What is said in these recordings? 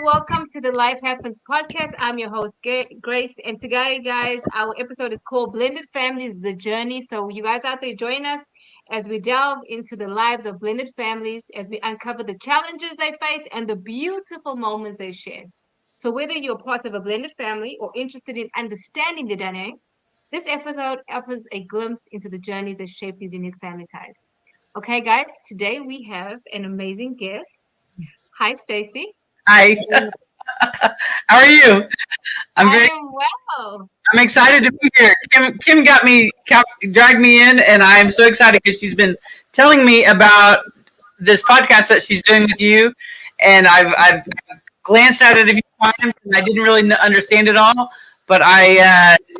Welcome to the Life Happens podcast. I'm your host, Grace. And today, guys, our episode is called Blended Families, The Journey. So you guys out there, join us as we delve into the lives of blended families, as we uncover the challenges they face and the beautiful moments they share. So whether you're part of a blended family or interested in understanding the dynamics, this episode offers a glimpse into the journeys that shape these unique family ties. Okay, guys, today we have an amazing guest. Hi, Stacey. Hi. How are you? I am well. I'm excited to be here. Kim dragged me in, and I'm so excited because she's been telling me about this podcast that she's doing with you, and I've glanced at it a few times, and I didn't really understand it all. But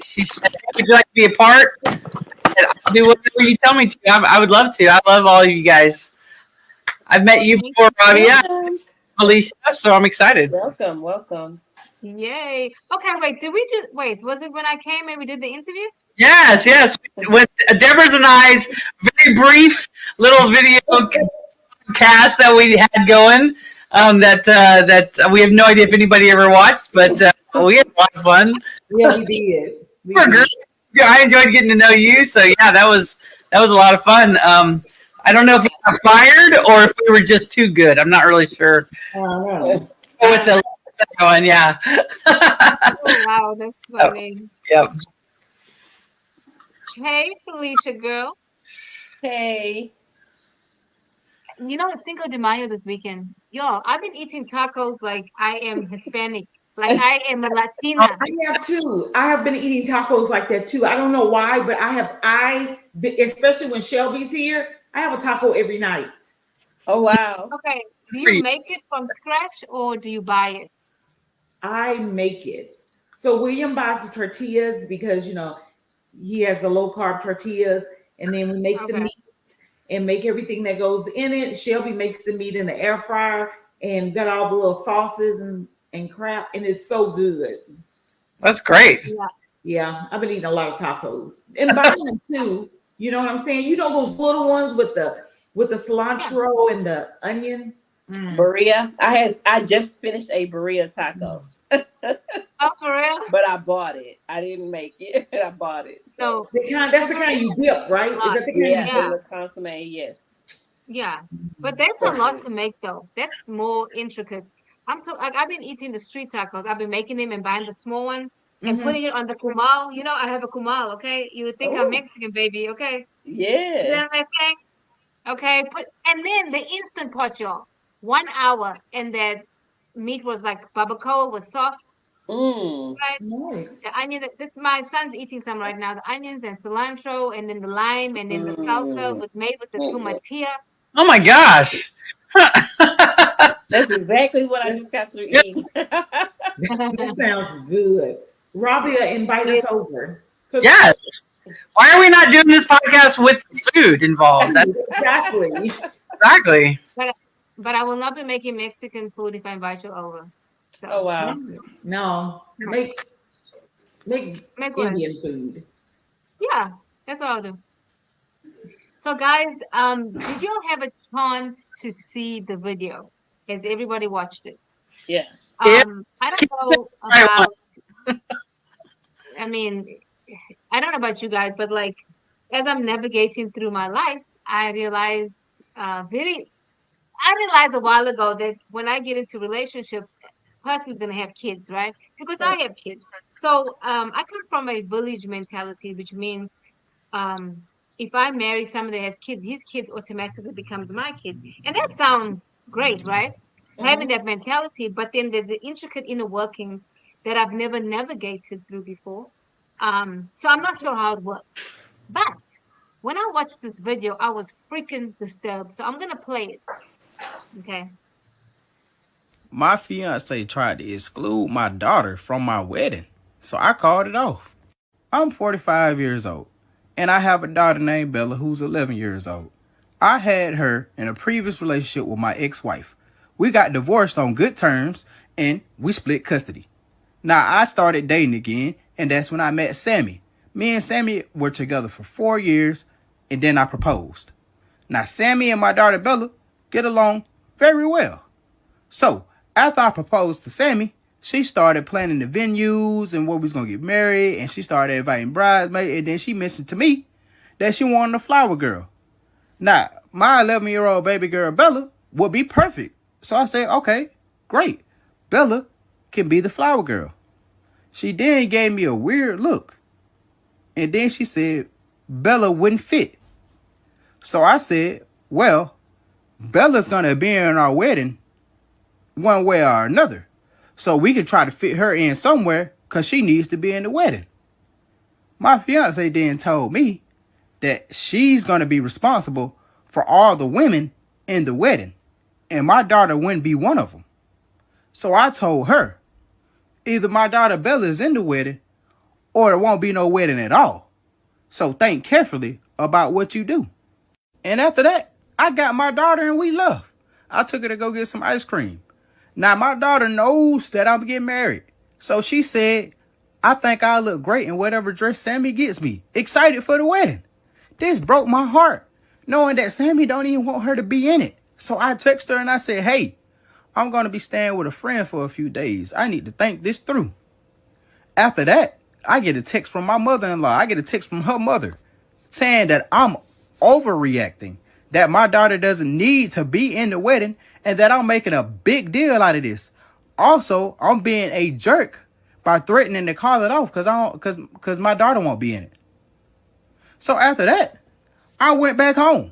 she said, "Would you like to be a part?" And I'll do whatever you tell me to. I would love to. I love all of you guys. I've met you before, Robbie. Yeah. Alicia, so I'm excited. Welcome. Yay. Okay, wait, was it when I came and we did the interview? Yes. With Deborah's and I's very brief little video cast that we had going, that we have no idea if anybody ever watched, but we had a lot of fun. Yeah, we did. I enjoyed getting to know you, so yeah, that was a lot of fun. I don't know if we got fired or if we were just too good. I'm not really sure. Oh, With the second one, yeah. Oh, wow, that's funny. Yep. Hey, Felicia girl. Hey. You know, it's Cinco de Mayo this weekend. Yo, I've been eating tacos like I am Hispanic. Like I am a Latina. I have too. I have been eating tacos like that too. I don't know why, but especially when Shelby's here, I have a taco every night. Oh, wow. Okay. Do you make it from scratch or do you buy it? I make it. So William buys the tortillas because, he has the low carb tortillas, and then we make the meat and make everything that goes in it. Shelby makes the meat in the air fryer and got all the little sauces and crap, and it's so good. That's great. Yeah. I've been eating a lot of tacos and buying them too. You know what I'm saying? You know those little ones with the cilantro and the onion? Burrilla. I just finished a burrilla taco. Oh, for real? But I bought it. I didn't make it. I bought it. So that's the kind you dip, right? Is that the kind you dip? Consomme, yes. Yeah. But that's a lot to make though. That's more intricate. I've been eating the street tacos. I've been making them and buying the small ones and putting it on the comal. You know, I have a comal, okay? You would think I'm Mexican, baby, okay? Yeah. You know what I'm saying? Okay, and then the instant pot, y'all. 1 hour, and that meat was like barbacoa, was soft. Right? Nice. The onion. My son's eating some right now. The onions and cilantro, and then the lime, and then the salsa was made with the tomatillo. Oh my gosh. That's exactly what I just got through eating. That sounds good. Robbie, invite us over. Yes. Why are we not doing this podcast with food involved? Exactly. But I will not be making Mexican food if I invite you over. So. Oh wow! No, make Indian food. Yeah, that's what I'll do. So, guys, did you all have a chance to see the video? Has everybody watched it? Yes. I don't know about. I don't know about you guys, but like, as I'm navigating through my life, I realized a while ago that when I get into relationships, person's gonna have kids, right? Because I have kids. So I come from a village mentality, which means if I marry someone that has kids, his kids automatically becomes my kids. And that sounds great, right? Having that mentality, but then there's the intricate inner workings that I've never navigated through before. So I'm not sure how it works. But when I watched this video, I was freaking disturbed. So I'm gonna play it. Okay. My fiance tried to exclude my daughter from my wedding, so I called it off. I'm 45 years old, and I have a daughter named Bella who's 11 years old. I had her in a previous relationship with my ex-wife. We got divorced on good terms, and we split custody. Now, I started dating again, and that's when I met Sammy. Me and Sammy were together for 4 years, and then I proposed. Now, Sammy and my daughter Bella get along very well. So, after I proposed to Sammy, she started planning the venues and where we was going to get married, and she started inviting bridesmaids, and then she mentioned to me that she wanted a flower girl. Now, my 11-year-old baby girl Bella would be perfect. So I said, okay, great. Bella can be the flower girl. She then gave me a weird look. And then she said Bella wouldn't fit. So I said, well, Bella's going to be in our wedding one way or another. So we can try to fit her in somewhere because she needs to be in the wedding. My fiance then told me that she's going to be responsible for all the women in the wedding. And my daughter wouldn't be one of them. So I told her, either my daughter Bella is in the wedding or there won't be no wedding at all. So think carefully about what you do. And after that, I got my daughter and we left. I took her to go get some ice cream. Now my daughter knows that I'm getting married. So she said, I think I'll look great in whatever dress Sammy gets me. Excited for the wedding. This broke my heart, knowing that Sammy don't even want her to be in it. So I texted her and I said, hey, I'm going to be staying with a friend for a few days. I need to think this through. After that, I get a text from my mother-in-law. I get a text from her mother saying that I'm overreacting, that my daughter doesn't need to be in the wedding, and that I'm making a big deal out of this. Also, I'm being a jerk by threatening to call it off because my daughter won't be in it. So after that, I went back home.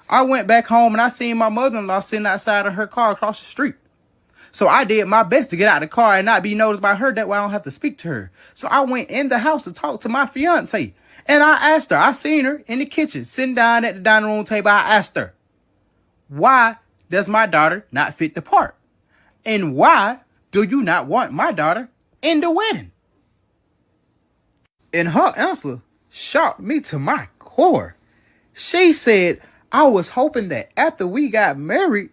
I went back home and I seen my mother-in-law sitting outside of her car across the street. So I did my best to get out of the car and not be noticed by her. That way I don't have to speak to her. So I went in the house to talk to my fiance. And I asked her, I seen her in the kitchen, sitting down at the dining room table. I asked her, why does my daughter not fit the part? And why do you not want my daughter in the wedding? And her answer shocked me to my core. She said, I was hoping that after we got married,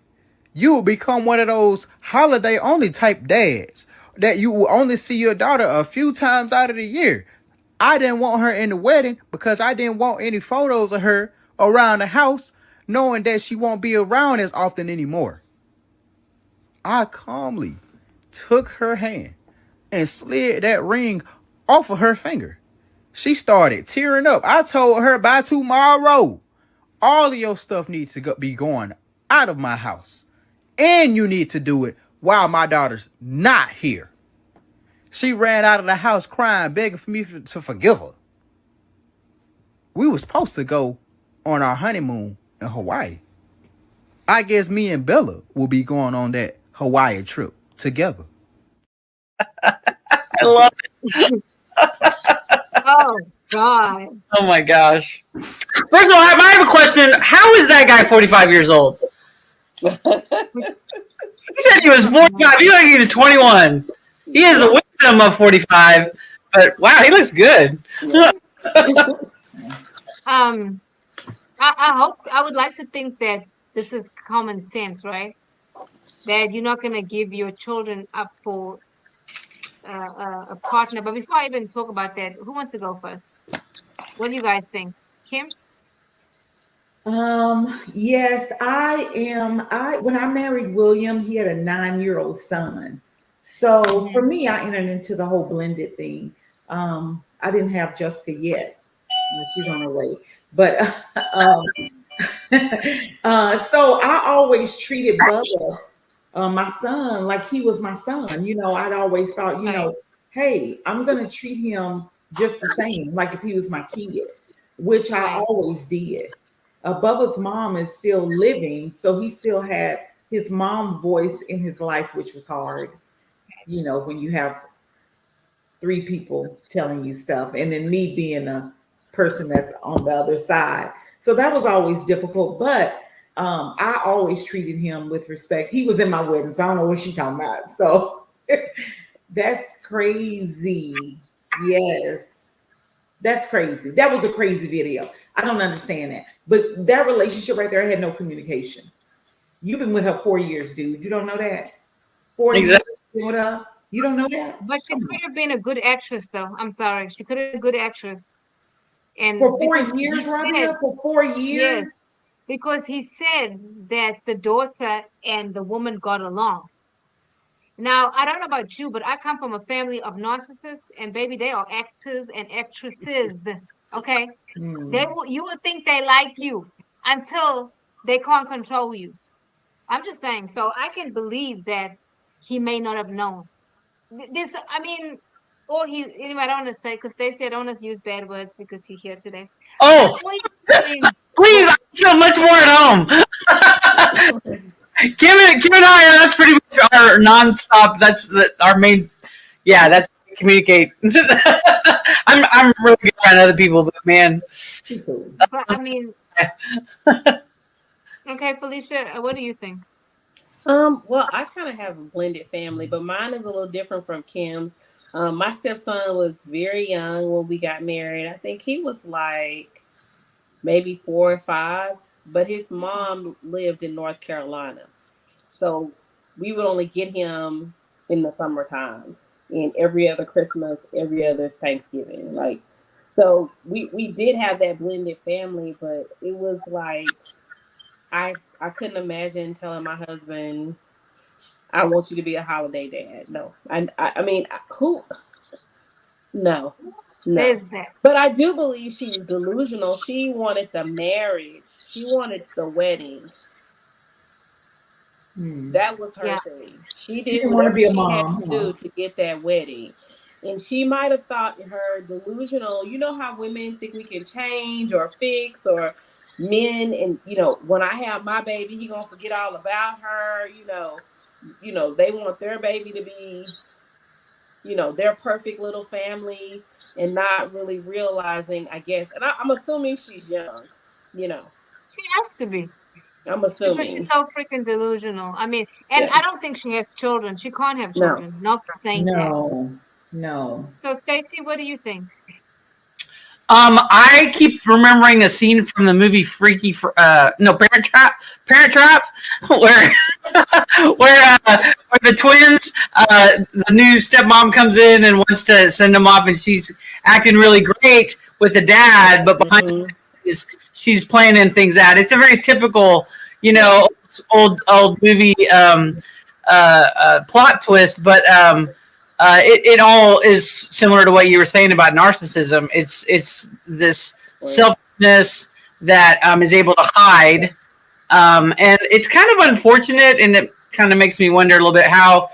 you will become one of those holiday only type dads, that you will only see your daughter a few times out of the year. I didn't want her in the wedding because I didn't want any photos of her around the house, knowing that she won't be around as often anymore. I calmly took her hand and slid that ring off of her finger. She started tearing up. I told her, by tomorrow, all of your stuff needs to be going out of my house. And you need to do it while my daughter's not here. She ran out of the house crying, begging for me to forgive her. We were supposed to go on our honeymoon in Hawaii. I guess me and Bella will be going on that Hawaii trip together. I love it. Oh God. Oh my gosh. First of all, I have a question. How is that guy 45 years old? He said he was 45. You think he was 21. He has the wisdom of 45, but wow, he looks good. I hope, I would like to think that this is common sense, right? That you're not gonna give your children up for a partner. But before I even talk about that, who wants to go first? What do you guys think, Kim? Yes, I am. When I married William, he had a 9-year-old son. So for me, I entered into the whole blended thing. I didn't have Jessica yet. She's on her way. But so I always treated Bubba, my son, like he was my son. You know, I'd always thought, you know, hey, I'm gonna treat him just the same, like if he was my kid, which I always did. Bubba's mom is still living, so he still had his mom voice in his life, which was hard. You know, when you have 3 people telling you stuff, and then me being a person that's on the other side. So that was always difficult. But I always treated him with respect. He was in my wedding, so I don't know what she's talking about. So that's crazy. Yes. That's crazy. That was a crazy video. I don't understand that. But that relationship right there had no communication. You've been with her 4 years, dude. You don't know that? 4 years Exactly. with her? You don't know that? But she Come could on. have been a good actress, though. I'm sorry. She could have been a good actress. For And four because he years, said, Rabia? For 4 years? yes, because he said that the daughter and the woman got along. Now, I don't know about you, but I come from a family of narcissists, and baby, they are actors and actresses. Okay? Hmm. You would think they like you until they can't control you. I'm just saying. So I can believe that he may not have known. This, I mean, or he, anyway, I don't want to say, because they said, don't want to use bad words because you're here today. But Oh, or he's saying, please! what? I feel much more at home. Kim and I, that's pretty much our nonstop. Our main. Yeah, that's how we communicate. I'm really good around other people, but man, She cool. But I mean, okay, Felicia, what do you think? Well, I kind of have a blended family, but mine is a little different from Kim's. My stepson was very young when we got married. I think he was like maybe 4 or 5, but his mom lived in North Carolina. So we would only get him in the summertime and every other Christmas, every other Thanksgiving. Like, so we did have that blended family, but it was like I couldn't imagine telling my husband I want you to be a holiday dad. No, I mean who? No, Who no. says that? But I do believe she was delusional. She wanted the marriage. She wanted the wedding. Hmm. That was her Yeah, thing. She She did didn't want to whatever be a she had mom, to huh? do to get that wedding. And she might have thought her delusional. You know how women think we can change or fix, or men, and when I have my baby, he gonna forget all about her. They want their baby to be, their perfect little family, and not really realizing, I guess. And I'm assuming she's young. You know, she has to be I'm because she's assuming. so freaking delusional. I mean, and Yeah. I don't think she has children. She can't have No. children. Not for saying that. No. No. So, Stacy, what do you think? I keep remembering a scene from the movie Freaky, no, Parent Trap, where where the twins, the new stepmom comes in and wants to send them off, and she's acting really great with the dad, but behind Hmm. she's planning things out. It's a very typical, Yeah. old movie plot twist, but it all is similar to what you were saying about narcissism. It's this Right. selfishness that is able to hide, and it's kind of unfortunate, and it kind of makes me wonder a little bit how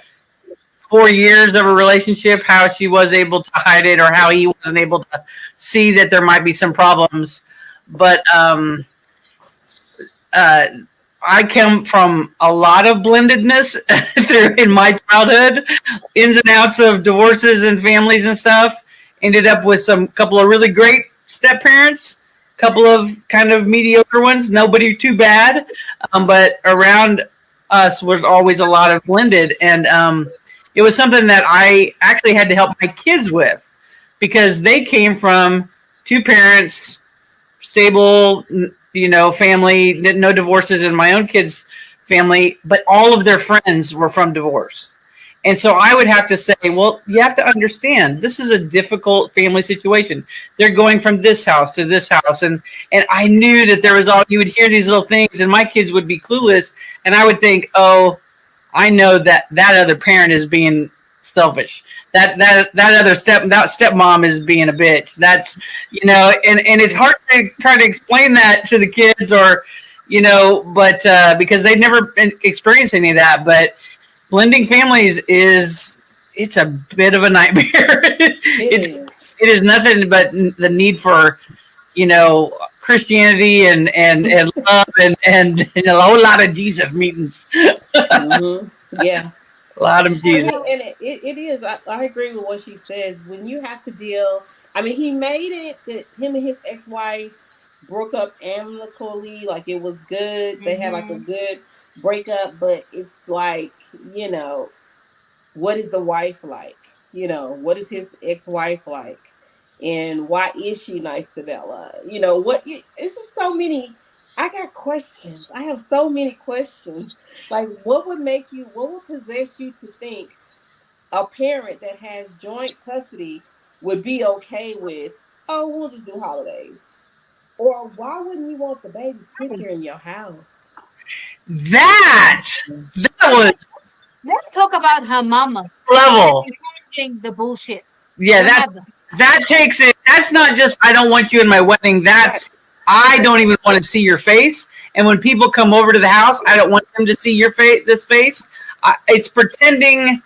4 years of a relationship, how she was able to hide it, or how he wasn't able to see that there might be some problems. But uh, I come from a lot of blendedness through in my childhood, ins and outs of divorces and families and stuff. Ended up with some couple of really great step parents, couple of kind of mediocre ones. Nobody too bad, but around us was always a lot of blended, and it was something that I actually had to help my kids with because they came from two parents, stable, family, no divorces in my own kids' family, but all of their friends were from divorce. And so I would have to say, well, you have to understand this is a difficult family situation. They're going from this house to this house, and I knew that there was all you would hear these little things, and my kids would be clueless, and I would think, oh, I know that other parent is being selfish. That other that stepmom is being a bitch. That's and it's hard to try to explain that to the kids or but because they've never experienced any of that. But blending families it's a bit of a nightmare. It It's is. it is nothing but the need for Christianity and love and a whole lot of Jesus meetings. Hmm. Yeah. A lot of Well, Jesus. and it is. I agree with what she says. When you have to deal, I mean, he made it that him and his ex-wife. broke up amicably, like it was good. They had like a Mm-hmm. good breakup, but it's like, what is the wife like? What is his ex-wife like? And why is she nice to Bella? It's just so many. I got questions. I have so many questions. Like, what would possess you to think a parent that has joint custody would be okay with, oh, we'll just do holidays? Or why wouldn't you want the baby's picture in your house? That that But was let's talk about her mama that's level. encouraging the bullshit. Yeah, The mother. that takes it. That's not just I don't want you in my wedding. Right. That's I don't even want to see your face. And when people come over to the house, I don't want them to see your face. This face. It's pretending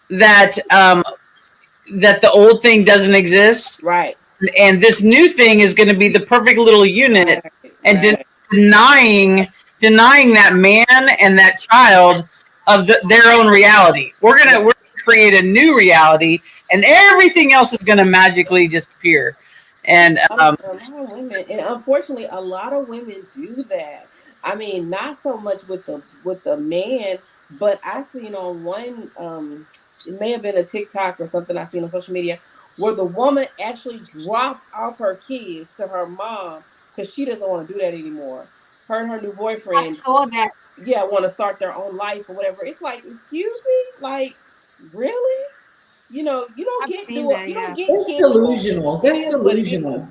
that that the old thing doesn't exist, Right. and this new thing is going to be the perfect little unit, Right. and Right. denying that man and that child of their own reality. Right. We're gonna create a new reality, and everything else is gonna magically disappear. And A lot of women, and unfortunately, a lot of women do that. I mean, not so much with the man, but I seen on one, it may have been a TikTok or something I seen on social media, where the woman actually dropped off her kids to her mom because she doesn't want to do that anymore. Her and her new I boyfriend, saw that. yeah, want to start their own life or whatever. It's like, excuse me, like, really? I've seen that, You don't yeah. get That's kids divorced. delusional. It That's is what it is. delusional.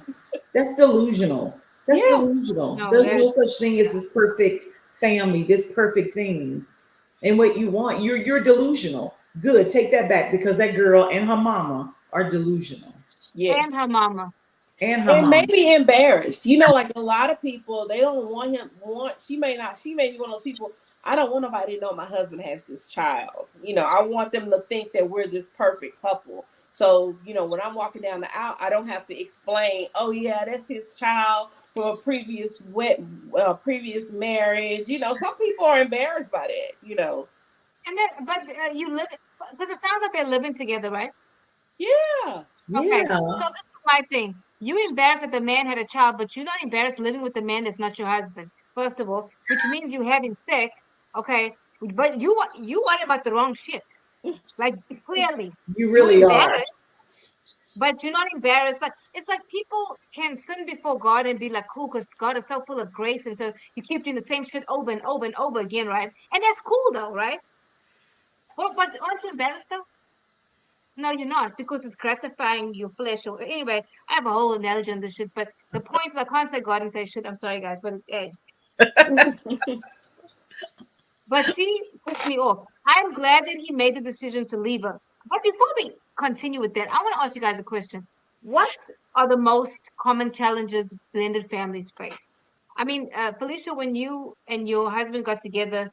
That's delusional. That's Yeah. delusional. No, There's no there's such thing as this perfect family, this perfect thing. And what you want, you're delusional. Good, take that back because that girl and her mama are delusional. and Yes. her mama. And her And mama. maybe embarrassed. Like a lot of people, they don't want him want she may not she may be one of those people. I don't want nobody to know my husband has this child. I want them to think that we're this perfect couple. So, when I'm walking down the aisle, I don't have to explain, oh yeah, that's his child from a previous marriage. Some people are embarrassed by that. And then, but you live, because it sounds like they're living together, right? Yeah. Okay, Yeah. so this is my thing. You embarrassed that the man had a child, but you're not embarrassed living with a man that's not your husband. First of all, which means you having sex, okay? But you worry about the wrong shit. Like clearly, You you really are. embarrassed, but you're not embarrassed. Like it's like people can sin before God and be like cool because God is so full of grace, and so you keep doing the same shit over and over and over again, right? And that's cool though, right? But aren't you embarrassed though? No, you're not, because it's gratifying your flesh. Or anyway, I have a whole analogy on this shit. But the point is, I can't say God and say shit. I'm sorry, guys, but but she pissed me off. I'm glad that he made the decision to leave her. But before we continue with that, I want to ask you guys a question. What are the most common challenges blended families face? I mean, Felicia, when you and your husband got together,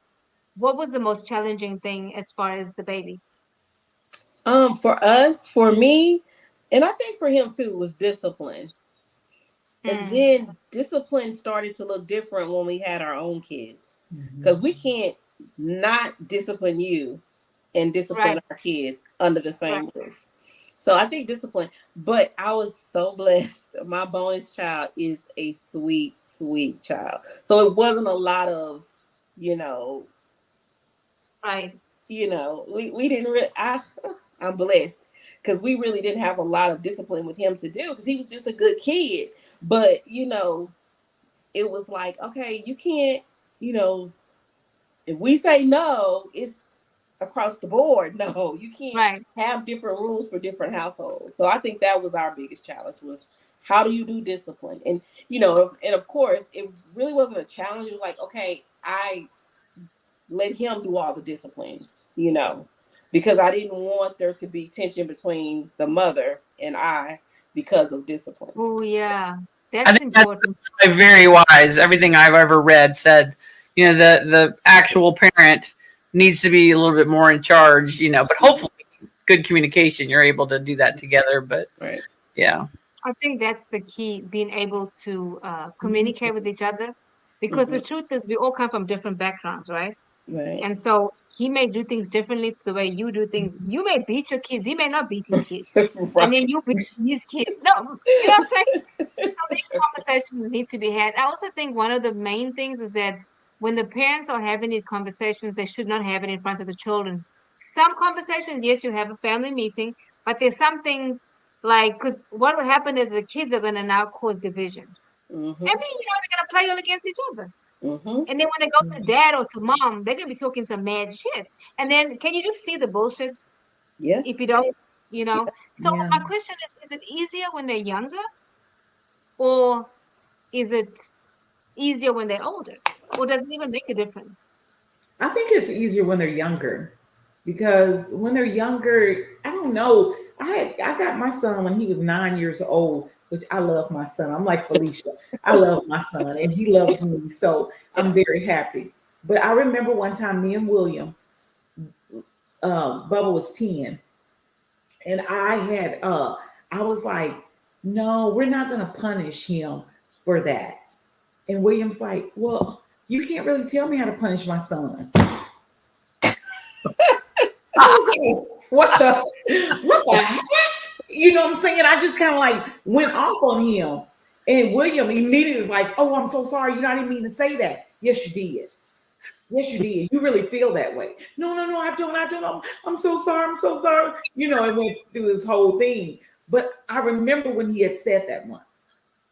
what was the most challenging thing as far as the baby? For me, and I think for him too, was discipline. And Mm, then discipline started to look different when we had our own kids. Mhm. Because we can't not discipline you and discipline right, our kids under the right. same roof. So I think discipline, but I was so blessed. My bonus child is a sweet, sweet child. So it wasn't a lot of, you know, Right. we didn't really, I'm blessed because we really didn't have a lot of discipline with him to do because he was just a good kid. But, it was like, okay, you can't, you know, if we say no, it's across the board. No, you can't Right. have different rules for different households. So I think that was our biggest challenge was how do you do discipline? And and of course, it really wasn't a challenge. It was like, okay, I let him do all the discipline, you know, because I didn't want there to be tension between the mother and I because of discipline. Oh, yeah. I That's think that's important. very wise. Everything I've ever read said, the actual parent needs to be a little bit more in charge, but hopefully good communication, you're able to do that together. But Right. yeah. I think that's the key, being able to communicate Mhm. with each other. Because Hmm. the truth is, we all come from different backgrounds, right? Right. And so he may do things differently to the way you do things. You may beat your kids. He may not beat his kids. And Right. then you beat his kids. No, you know what I'm saying? So these conversations need to be had. I also think one of the main things is that when the parents are having these conversations, they should not have it in front of the children. Some conversations, yes, you have a family meeting, but there's some things like, because what will happen is the kids are going to now cause division. I Mm-hmm. mean, they're going to play all against each other. Mm-hmm. And then when they go to dad or to mom, they're going to be talking some mad shit. And then can you just see the bullshit Yeah. if you don't? Yeah. So Yeah. my question is it easier when they're younger or is it easier when they're older? Or does it even make a difference? I think it's easier when they're younger because when they're younger, I don't know. I got my son when he was 9 years old, which I love my son. I'm like Felicia. I love my son and he loves me. So I'm very happy. But I remember one time me and William, Bubba was 10, and I was like, no, we're not gonna punish him for that. And William's like, well, you can't really tell me how to punish my son. I was like, what the heck? You know what I'm saying? I just kind of like went off on him. And William immediately was like, oh, I'm so sorry. You know, I didn't mean to say that. Yes, you did. Yes, you did. You really feel that way. No, no, no, I don't. I don't. I'm so sorry. I'm so sorry. You know, it went through this whole thing. But I remember when he had said that once,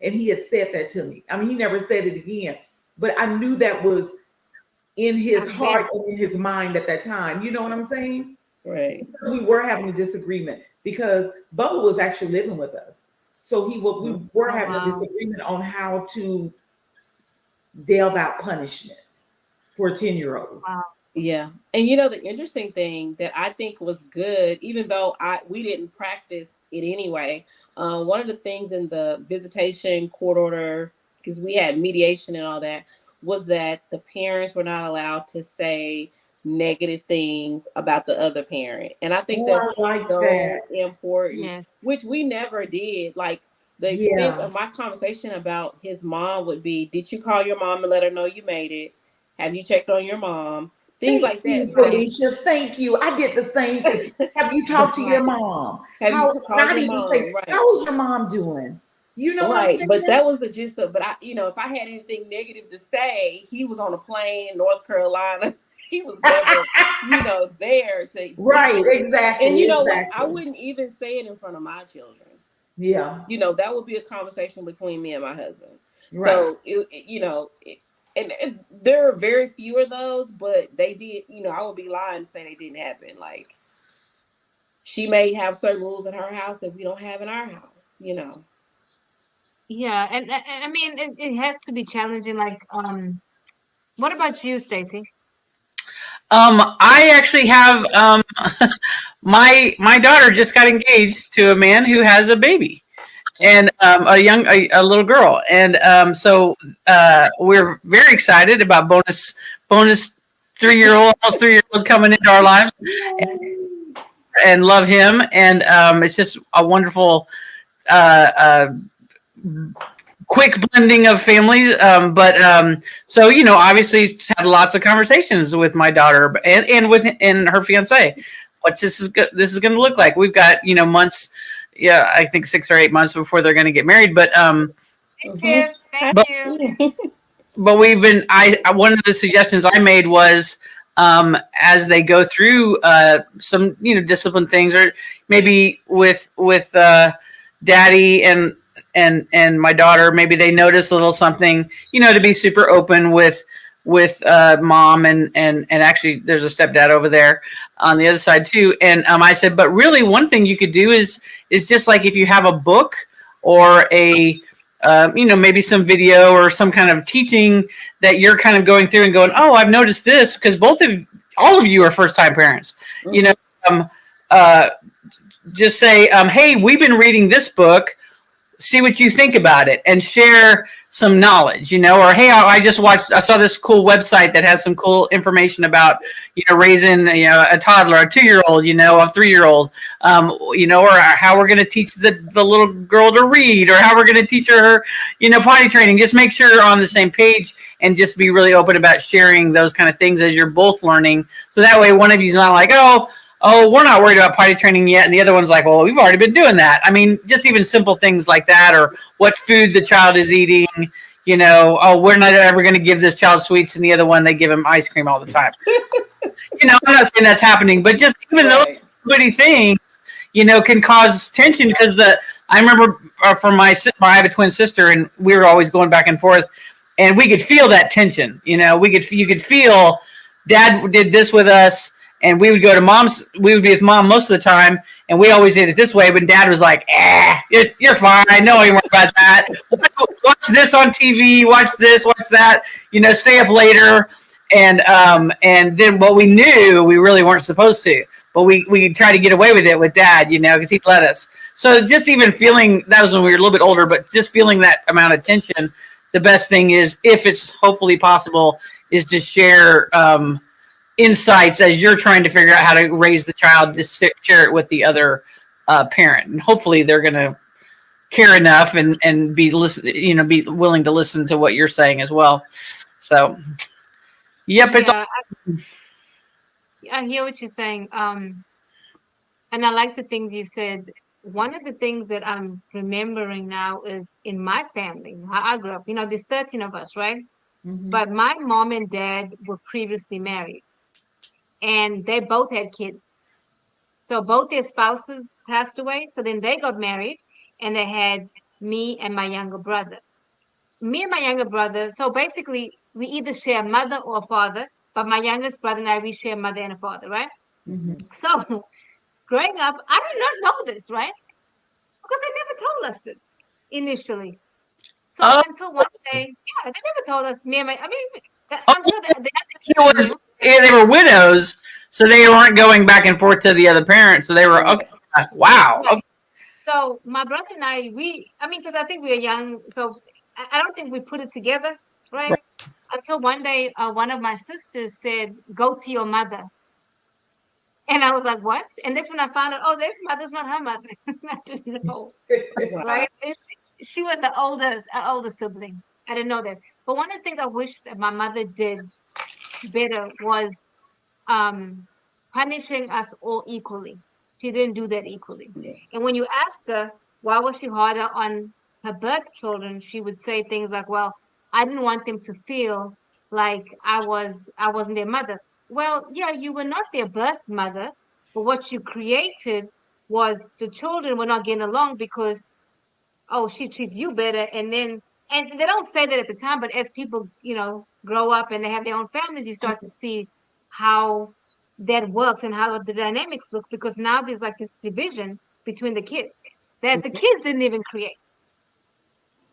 and he had said that to me. I mean, he never said it again, but I knew that was in I his bet. heart and in his mind at that time. You know what I'm saying? Right. We were having a disagreement because Bubba was actually living with us. So we were Oh, having a wow. disagreement on how to delve out punishment for a 10-year-old. Wow. Yeah. And you know the interesting thing that I think was good, even though I we didn't practice it anyway. One of the things in the visitation court order, because we had mediation and all that, was that the parents were not allowed to say negative things about the other parent. And I think Oh, that's I like so that. important, Yes. which we never did. Like the extent Yeah. of my conversation about his mom would be, did you call your mom and let her know you made it? Have you checked on your mom? Things Thank like you, that. Right. Felicia. Thank you. I did the same thing. Have you talked to Right. your mom? Have you How, called not your even mom? say, Right. how is your mom doing? You know what I'm Right. But saying? that was the gist of, but I, if I had anything negative to say, he was on a plane in North Carolina. He was never, there to Right, listen. And exactly, you know what? I exactly. wouldn't even say it in front of my children. Yeah, That would be a conversation between me and my husband. right. So and there are very few of those, but they did. I would be lying to say they didn't happen. Like she may have certain rules in her house that we don't have in our house. Yeah. And I mean, it has to be challenging. Like, what about you, Stacy? I actually have my daughter just got engaged to a man who has a baby and a little girl, and so we're very excited about bonus 3 year old, almost 3 year old coming into our lives, Yay. and love him, and it's just a wonderful uh, quick blending of families. But so obviously had lots of conversations with my daughter and her fiance. What's this is going to look like? We've got months. Yeah, I think 6 or 8 months before they're going to get married. Thank Mm-hmm. you. Thank But you. we've been. I One of the suggestions I made was as they go through some discipline things, or maybe with daddy and my daughter, maybe they notice a little something, to be super open with mom and actually there's a stepdad over there on the other side too. And I said, but really one thing you could do is just like if you have a book or a maybe some video or some kind of teaching that you're kind of going through and going, oh, I've noticed this, because all of you are first time parents, you Mm-hmm. know, um, uh, just say, hey, we've been reading this book, see what you think about it, and share some knowledge, or hey, I saw this cool website that has some cool information about raising a toddler, a 2 year old, a 3 year old, or how we're going to teach the little girl to read, or how we're going to teach her potty training. Just make sure you're on the same page and just be really open about sharing those kind of things as you're both learning. So that way, one of you's not like, oh, we're not worried about potty training yet, and the other one's like, well, we've already been doing that. I mean, just even simple things like that, or what food the child is eating. Oh, we're not ever going to give this child sweets, and the other one they give him ice cream all the time. I'm not saying that's happening, but just even those Right. little things, can cause tension because I remember from I have a twin sister, and we were always going back and forth, and we could feel that tension. You could feel Dad did this with us, and we would go to mom's. We would be with mom most of the time, and we always did it this way. But Dad was like, you're fine. No, you worry about that. Watch this on TV. Watch this. Watch that. Stay up later." And then what we knew we really weren't supposed to, but we try to get away with it with Dad, because he'd let us. So just even feeling that was when we were a little bit older, but just feeling that amount of tension, the best thing is, if it's hopefully possible, is to share insights as you're trying to figure out how to raise the child. Just share it with the other parent, and hopefully they're going to care enough and be be willing to listen to what you're saying as well. So. Yep, it's Yeah, I hear what you're saying. And I like the things you said. One of the things that I'm remembering now is in my family, how I grew up. There's 13 of us, right? Mhm. But my mom and dad were previously married, and they both had kids. So both their spouses passed away. So then they got married, and they had me and my younger brother. Me and my younger brother. So basically, we either share a mother or a father. But my youngest brother and I, we share a mother and a father, right? Mhm. So growing up, I did not know this, right? Because they never told us this initially. So oh, until one day, yeah, they never told us. Me and I mean, oh, I'm sure the other it kids was knew. they were widows, so they weren't going back and forth to the other parent. So they were okay. Right. Wow. Right. Okay. So my brother and I mean, because I think we were young, so I don't think we put it together, right? Right. Until one day, one of my sisters said, "Go to your mother," and I was like, "What?" And that's when I found out, oh, this mother's not her mother. I didn't know, Wow. right? She was an older sibling. I didn't know that. But one of the things I wish that my mother did better was um punishing us all equally. She didn't do that equally. Yeah. And when you ask her why was she harder on her birth children, she would say things like, "Well, I didn't want them to feel like I wasn't their mother." Well, yeah, you were not their birth mother, but what you created was the children were not getting along because, oh, she treats you better. And they don't say that at the time, but as people, grow up and they have their own families, you start to see how that works and how the dynamics look, because now there's like this division between the kids that the Mhm. kids didn't even create,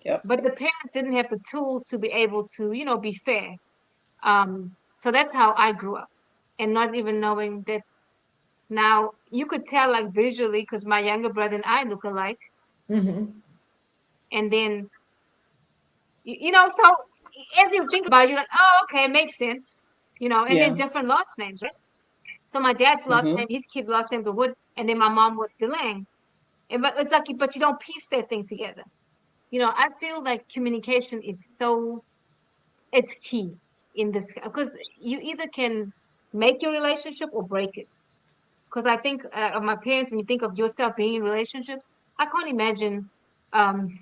Yep. but the parents didn't have the tools to be able to, be fair. So that's how I grew up, and not even knowing that now you could tell like visually because my younger brother and I look alike. Mhm. And then so as you think about it, you're like, oh, okay, it makes sense, and then Yeah. different last names, right? So my dad's last Hmm. name, his kids' last names are Wood, and then my mom was Delang. And but it's like, but you don't piece that thing together. I feel like communication is it's key in this because you either can make your relationship or break it. Because I think of my parents, and you think of yourself being in relationships, I can't imagine um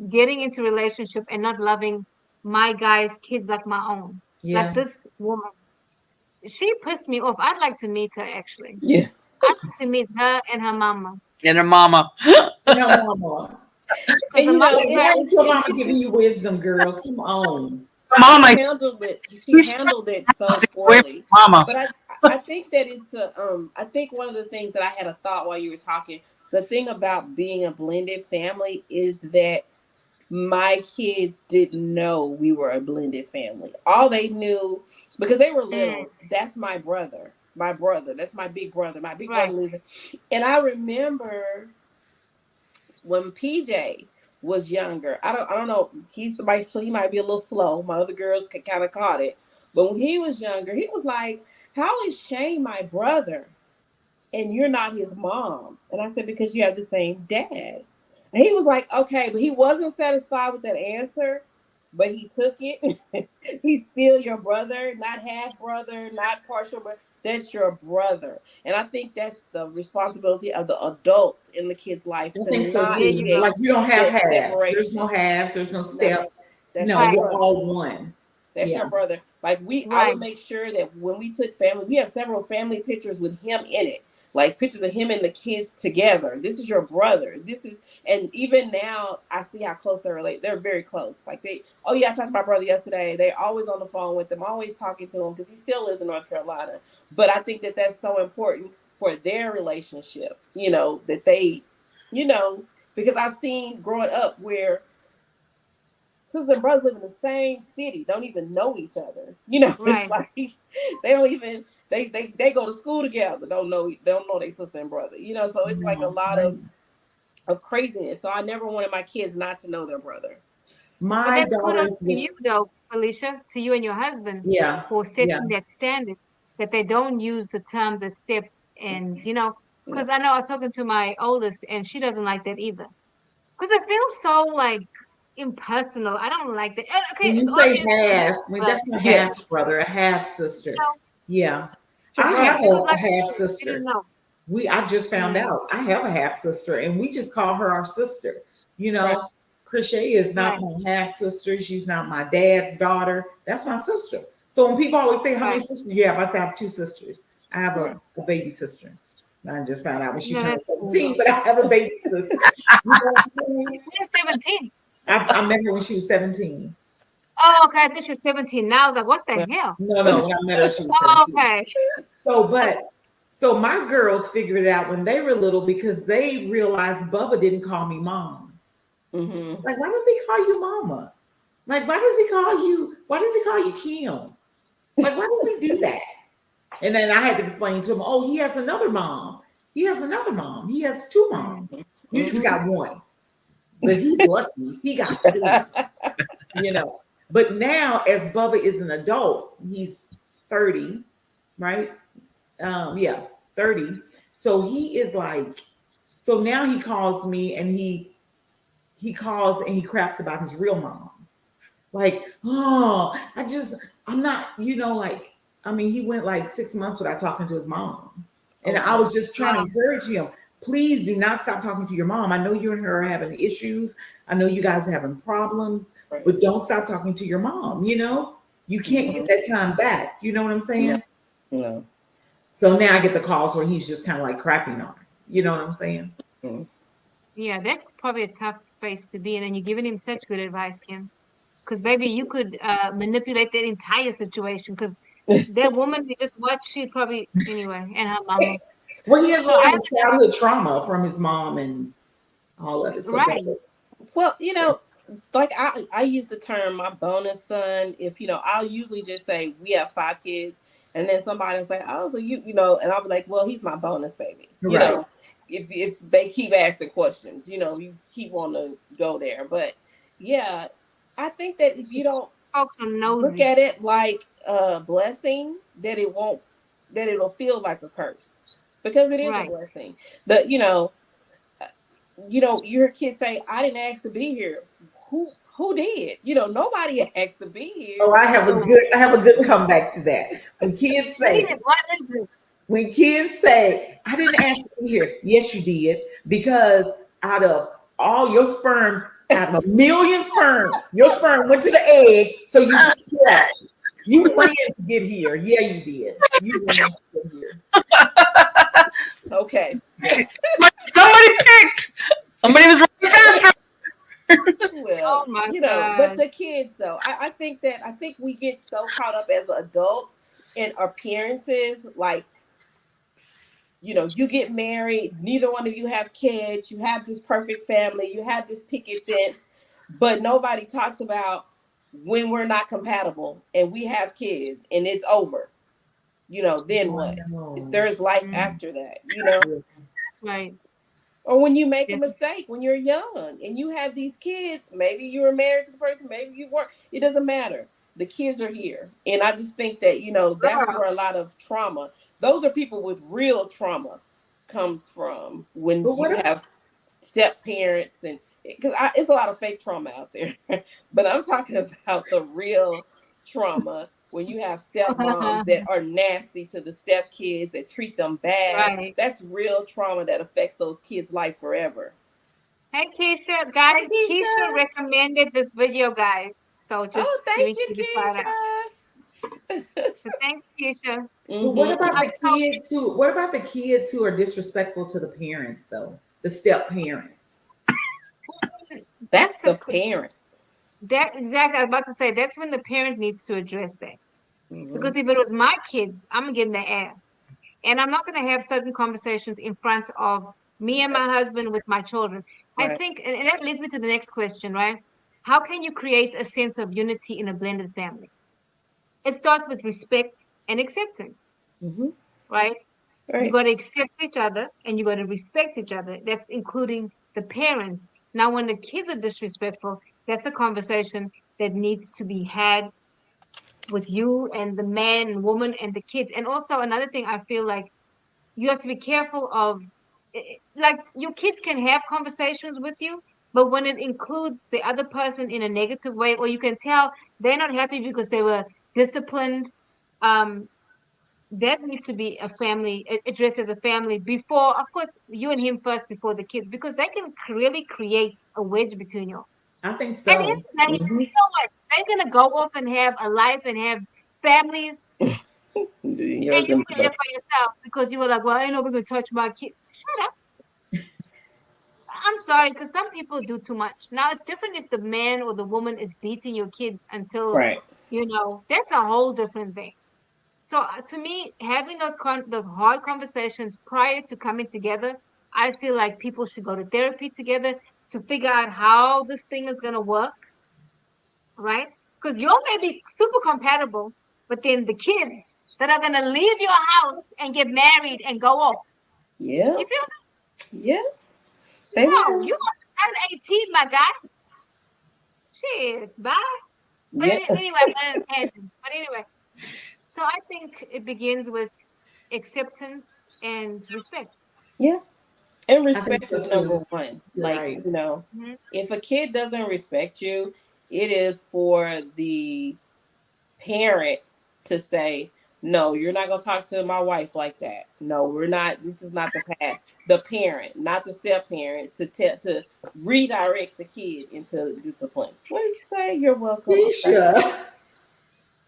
getting into relationship and not loving my guy's kids like my own. Like Yeah. this woman, she pissed me off. I'd like to meet her actually. Yeah. I'd like to meet her and her mama. And her mama. And her mama. Because And the you mama know, Ain't tried, nothing your mama giving you wisdom, girl. Come on. she Mama. handled it. She She's handled it so away from poorly. mama. But I think that it's a I think one of the things that I had a thought while you were talking. The thing about being a blended family is that my kids didn't know we were a blended family. All they knew because they were mm, little. That's my brother. My brother. That's my big brother. My big brother right. lives. And I remember when PJ was younger, I don't know. He's somebody, so he might be a little slow. My other girls kind of caught it, but when he was younger, he was like, "How is Shane my brother and you're not his mom?" And I said, "Because you have the same dad." And he was like, "Okay," but he wasn't satisfied with that answer. but he took it. He's still your brother, not half brother, not partial brother. That's your brother. And I think that's the responsibility of the adults in the kid's life I to think so There not you too. go. Like create you don't have that halves. There's no separation. halves. There's no No, step. that's No, your Right, we're brother. all one. That's Yeah. your brother. Like I right, would make sure that when we took family, we have several family pictures with him in it, like pictures of him and the kids together. This is your brother. This is, and even now I see how close they're related. They're very close. Like oh yeah, I talked to my brother yesterday. They're always on the phone with them, always talking to him because he still lives in North Carolina. But I think that that's so important for their relationship. That they, you know, because I've seen growing up where sisters and brothers live in the same city, don't even know each other. It's right. like they don't even they go to school together, don't know their sister and brother. So it's like a No, lot right. of craziness. So I never wanted my kids not to know their brother. But My that's kudos daughters to with you, though, Felicia, to you and your husband yeah, for yeah. setting that standard that they don't use the terms as step and, Yeah. because I know I was talking to my oldest and she doesn't like that either. Because it feels so like impersonal. I don't like that. Okay, When you it's say obvious to me, half, I mean but that's a Yeah. half brother, a half sister. know, Yeah. It's your I it have brother. feels a like half I didn't sister. know. I just found Mm, out I have a half sister, and we just call her our sister. You Right. know, Crochet is not right, my half sister. She's not my dad's daughter. That's my sister. So when people always say, "How many right. sisters do you have?" I say, "I have two sisters. I have Right. a baby sister. I just found out when she No, turned that's cool 17, though. but I have a baby sister. You know what I'm saying? You turned 17. I met her when she was 17. Oh, okay. I thought you were 17. Now I was like, what the Yeah. hell? No, no, when I met her, she was Oh, 17. okay. So my girls figured it out when they were little because they realized Bubba didn't call me mom. Mm-hmm. Like, why does he call you mama? Like, why does he call you Kim? Like, why does he do that? And then I had to explain to him, oh, he has another mom. He has another mom. He has two Mm, moms. You just Mm-hmm. got one. But he's lucky. He got two, you know. But now, as Bubba is an adult, he's 30, right? Yeah, 30. So he is like, so now he calls me and he calls and he craps about his real mom. Like, oh, I'm not, like, I mean, he went like 6 months without talking to his mom. And Oh I wow. was just trying to wow. encourage him, please do not stop talking to your mom. I know you and her are having issues. I know you guys are having problems, Right. but don't stop talking to your mom, you know? You can't get Mm-hmm. that time back. You know what I'm No. saying? No. So now I get the calls where he's just kind of like crapping on her. You know what I'm saying? Mm-hmm. Yeah, that's probably a tough space to be in, and you're giving him such good advice, Kim. Because maybe you could manipulate that entire situation. Because that woman, you just watch, she probably anyway, and her mama. Well, he has a So lot I of understand. childhood trauma from his mom and all of it. So Right, that's it. Well, like I use the term my bonus son. If I'll usually just say we have 5 kids, and then somebody will say, "Oh, so and I'll be like, "Well, he's my bonus baby." Right. If they keep asking questions, you keep wanting to go there. But yeah, I think that if you because don't folks are look nosy. at it like a blessing, that it'll feel like a curse because it is a Right, blessing. The your kids say, "I didn't ask to be here." Who did? Nobody asked to be here. Oh, So I have a good comeback to that. When kids say, please, what is it? I didn't ask you to be here. Yes, you did. Because out of all your sperm, out of a million sperm, your sperm went to the egg. So you ran to get here. Yeah, you did. You ran to get here. okay, Somebody picked. Somebody was running faster. Oh well, my but God. the kids though, I think we get so caught up as adults in appearances, like you get married, neither one of you have kids, you have this perfect family, you have this picket fence, but nobody talks about when we're not compatible and we have kids and it's over. Then Oh, I what? know. There's life Mm, after that, Yeah. right. or when you make a Definitely. mistake when you're young and you have these kids, maybe you were married to the person, maybe you weren't, it doesn't matter. The kids are here, and I just think that that's Girl, where a lot of trauma, those are people with real trauma, comes from when But what you if have step parents and because it's a lot of fake trauma out there, but I'm talking about the real trauma when you have stepmoms that are nasty to the stepkids that treat them bad. Right. That's real trauma that affects those kids' life forever. Hey, Keisha, Hey, guys, Keisha Keisha. recommended this video, guys. So Oh, just thank giving you the shout out. you, So thanks, Keisha. But what Keisha. about the So kids who? What about the kids who are disrespectful to the parents, though? The step parents. That's that's a the parent. that exactly. I was about to say that's when the parent needs to address that. Hmm. Because if it was my kids, I'm getting their ass, and I'm not gonna have certain conversations in front of me and my husband with my children. I Right. think, and that leads me to the next question, right? How can you create a sense of unity in a blended family? It starts with respect and acceptance, Hmm. right? You Right. got to accept each other and you got to respect each other. That's including the parents. Now, when the kids are disrespectful, that's a conversation that needs to be had with you and the man and woman and the kids. And also, another thing I feel like you have to be careful of, like, your kids can have conversations with you, but when it includes the other person in a negative way, or you can tell they're not happy because they were disciplined, um, that needs to be a family addressed as a family before, of course, you and him first before the kids, because they can really create a wedge between you. I think At the end so. of the day, Hmm. you know what? They're gonna go off and have a life and have families, and Yours you're and gonna mine. live by yourself because you were like, well, I know we're gonna touch my kid. Shut up. I'm sorry, because some people do too much. Now it's different if the man or the woman is beating your kids until, Right. that's a whole different thing. So to me, having those hard conversations prior to coming together, I feel like people should go to therapy together to figure out how this thing is gonna work, right? Because you all may be super compatible, but then the kids that are gonna leave your house and get married and go off. Yeah. You feel Yeah. me? They No, will. you want to turn 18, my guy. Shit, bye. But Yeah. anyway, I'm on a tangent. But anyway, so I think it begins with acceptance and respect. Yeah. And I think respect so is number too. one. You're Like, right. Mhm. if a kid doesn't respect you, it is for the parent to say, no, you're not going to talk to my wife like that. No, we're not. This is not the path. The parent, not the step parent, to redirect the kid into discipline. What did you say? You're welcome. I'm sorry.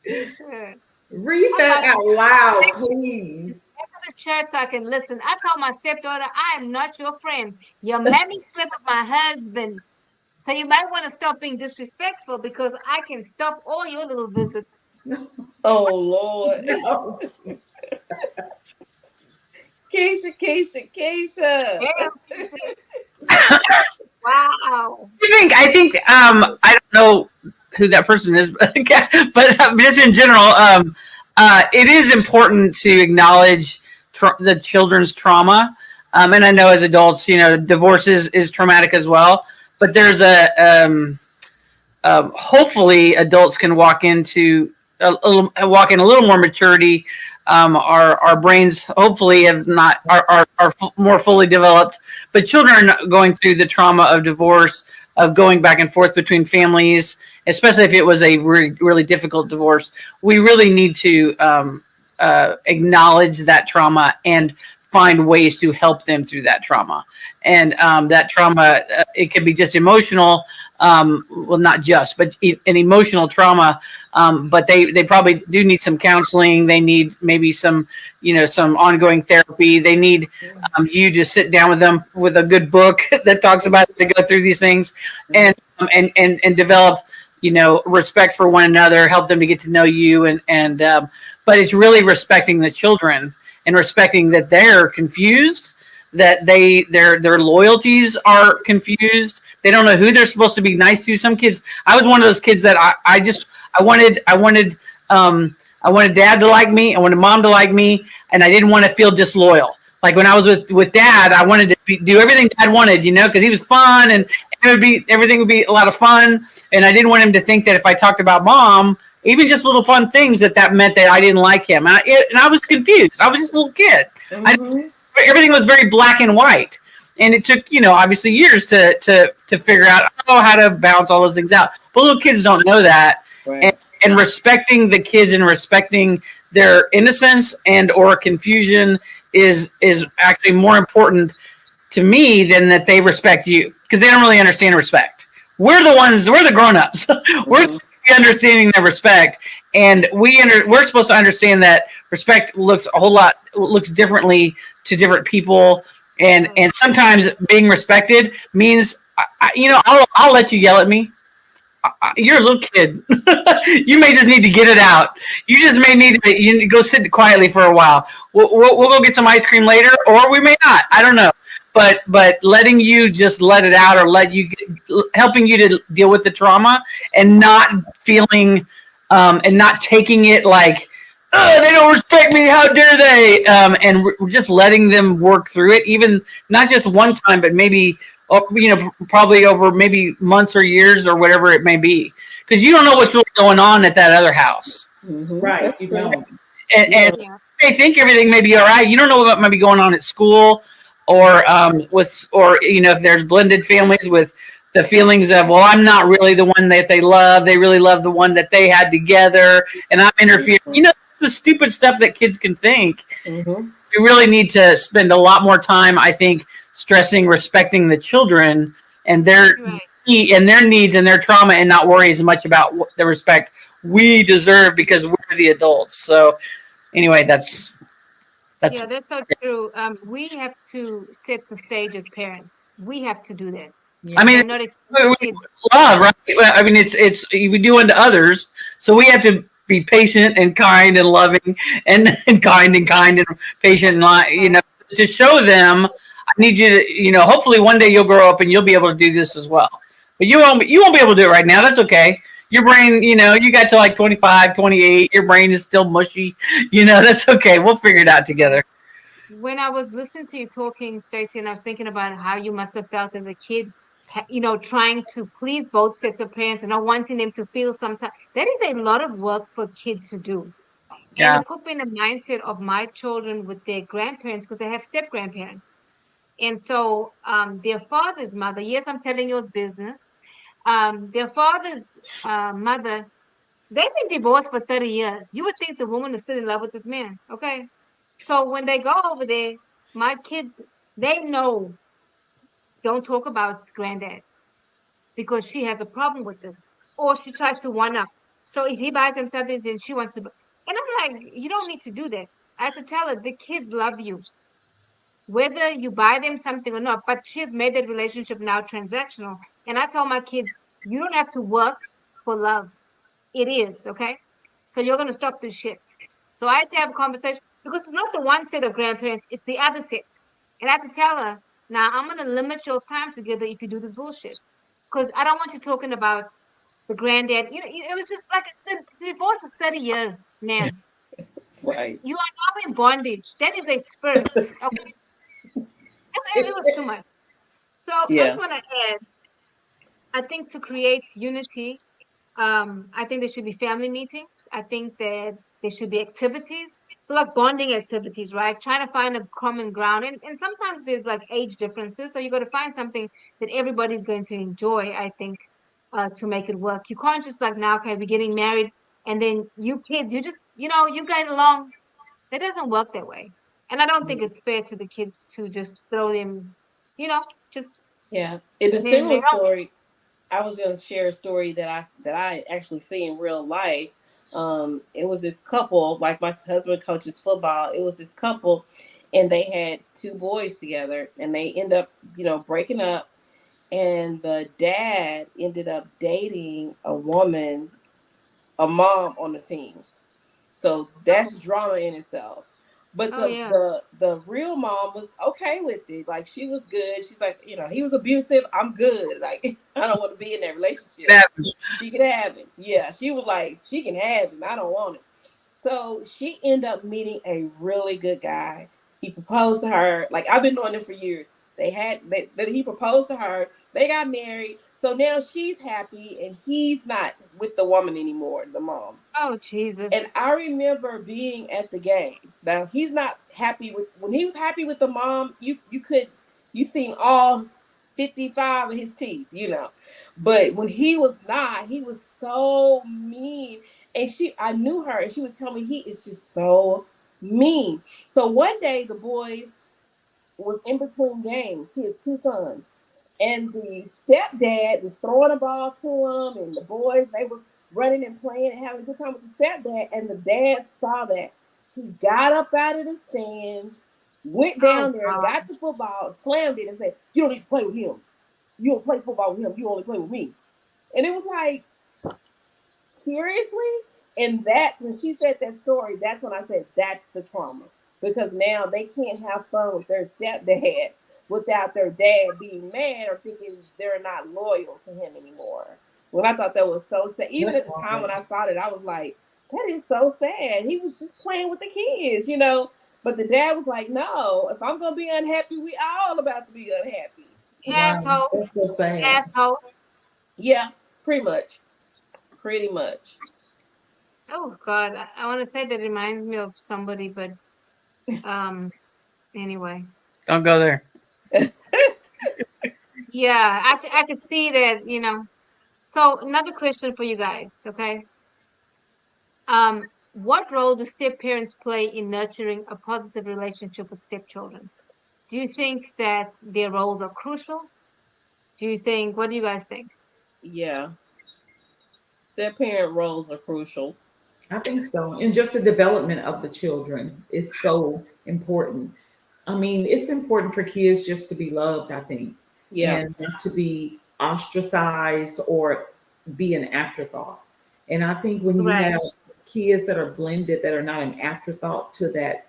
Keisha, Sure. read I'm that about to out loud, take please. to the church so I can listen. I told my stepdaughter, I am not your friend. Your mammy slept with my husband. So you might want to stop being disrespectful because I can stop all your little visits. No, Oh, Lord. no. Keisha, Keisha, Keisha. Damn, Keisha. Wow. I don't know who that person is, but just in general, it is important to acknowledge the children's trauma. And I know as adults, divorce is traumatic as well. But there's hopefully adults can walk in a little more maturity. Our brains hopefully have not are more fully developed, but children are going through the trauma of divorce, of going back and forth between families, especially if it was a really difficult divorce. We really need to acknowledge that trauma and find ways to help them through that trauma. And that trauma, it can be just emotional, well, not just, but an emotional trauma. But they probably do need some counseling. They need maybe some ongoing therapy. They need you to sit down with them with a good book that talks about it, to go through these things and develop, respect for one another, help them to get to know you. But it's really respecting the children and respecting that they're confused, that their loyalties are confused. They don't know who they're supposed to be nice to. Some kids, I was one of those kids that I wanted dad to like me, I wanted mom to like me, and I didn't want to feel disloyal. Like when I was with dad, I wanted to do everything dad wanted, because he was fun and everything would be a lot of fun. And I didn't want him to think that if I talked about mom, even just little fun things, that meant that I didn't like him. And I was confused. I was just a little kid. Mm-hmm. Everything was very black and white. and it took obviously years to figure out how to balance all those things out. But little kids don't know that, and, Right. and respecting the kids and respecting their innocence and or confusion is actually more important to me than that they respect you, because they don't really understand respect. We're the grown-ups. We're Mm-hmm. understanding that respect, and we're supposed to understand that respect looks differently to different people, Right. and sometimes being respected means I'll let you yell at me. You're a little kid. You may just need to get it out. You just may need to go sit quietly for a while. We'll go get some ice cream later, or we may not. I don't know. But letting you just let it out, or helping you to deal with the trauma, and not feeling and not taking it like, oh, they don't respect me. How dare they? And we're just letting them work through it, even not just one time, but maybe probably over maybe months or years or whatever it may be, because you don't know what's really going on at that other house, Mm-hmm. Right. That's You true. don't. You and don't. Yeah. they think everything may be all right. You don't know what might be going on at school, or if there's blended families with the feelings of, well, I'm not really the one that they love. They really love the one that they had together, and I'm interfering. The stupid stuff that kids can think. Mm-hmm. We really need to spend a lot more time, I think, stressing respecting the children and Right. their needs and their trauma, and not worry as much about the respect we deserve because we're the adults. So anyway, that's Yeah, that's so true. We have to set the stage as parents. We have to do that I Yeah. mean, and not expect we kids to love, follow. right? Well, I mean, it's we do unto others, so we have to be patient and kind and loving, and kind and patient, and Right. to show them. I need you to, hopefully one day you'll grow up and you'll be able to do this as well. But you won't be able to do it right now. That's okay. Your brain, you got to like 25, 28. Your brain is still mushy. That's okay. We'll figure it out Right. together. When I was listening to you talking, Stacey, and I was thinking about how you must have felt as a kid, trying to please both sets of parents and not wanting them to feel sometimes. That is a lot of work for kids to do. And Yeah. it put me in the mindset of my children with their grandparents because they have step grandparents. And so their father's mother, yes, I'm telling you it's business. Their father's mother, they've been divorced for 30 years. You would think the woman is still in love with this man. Okay. So when they go over there, my kids, they know, don't talk about granddad because she has a problem with him, or she tries to one up. So if he buys them something, then she wants to. And I'm like, you don't need to do that. I had to tell her the kids love you, whether you buy them something or not. But she's made that relationship now transactional. And I told my kids, you don't have to work for love. It is, okay? So you're gonna stop this shit. So I had to have a conversation because it's not the one set of grandparents, it's the other set. And I had to tell her, now I'm gonna limit your time together if you do this bullshit. Because I don't want you talking about the granddad. It was just like the divorce is 30 years, man. Right. You are now in bondage. That is a spirit. Okay. It was too much. So I just Yeah. want to add, I think to create unity, I think there should be family meetings. I think that there should be activities. So like bonding activities, right? Trying to find a common ground. And sometimes there's like age differences. So you got to find something that everybody's going to enjoy, I think, to make it work. You can't just like now, okay, we're getting married and then you kids, you just, you get along. That doesn't work that way. And I don't think it's fair to the kids to just throw them, just Yeah. In the then they similar don't. story, I was going to share a story that I actually see in real life. It was this couple, like my husband coaches football. It was this couple, and they had two boys together, and they end up, breaking up. And the dad ended up dating a woman, a mom on the team. So Oh, that's drama in itself. But oh the yeah. the the real mom was okay with it. Like she was good. She's like, he was abusive. I'm good. Like I don't want to be in that relationship. She can have him. Yeah, she was like, she can have him. I don't want it. So she ended up meeting a really good guy. He proposed to her. Like I've been knowing him for years. He proposed to her. They got married. So now she's happy and he's not with the woman anymore, the mom. Oh And Jesus. I remember being at the game. Now he's not happy with when he was happy with the mom. you seen all 55 of his teeth, you know. But when he was not, he was so mean. And I knew her, and she would tell me he is just so mean. So one day the boys was in between games. She has two sons. And the stepdad was throwing a ball to him, and the boys, they was running and playing and having a good time with the stepdad. And the dad saw that. He got up out of the stand, went Oh down there, God. got the football, slammed it, and said, "You don't need to play with him. You don't play football with him. You only play with me." And it was like, seriously? And that's when she said that story, that's when I said that's the trauma. Because now they can't have fun with their stepdad without their dad being mad or thinking they're not loyal to him anymore. When I thought that was so sad. Even That's at the time when hard. I saw it, I was like, that is so sad. He was just playing with the kids, you know. But the dad was like, no, if I'm gonna be unhappy, we all about to be unhappy. Wow, Asshole. that's so sad. Asshole. Yeah, pretty much. Pretty much. Oh God. I want to say that reminds me of somebody, but um anyway. Don't go there. Yeah, I could see that, So another question for you guys, okay? What role do step parents play in nurturing a positive relationship with stepchildren? Do you think that their roles are crucial? What do you guys think? Yeah. Their parent roles are crucial. I think so. And just the development of the children is so important. I mean, it's important for kids just to be loved, I think, Yeah. and not to be ostracized or be an afterthought. And I think when you Right, have kids that are blended, that are not an afterthought to that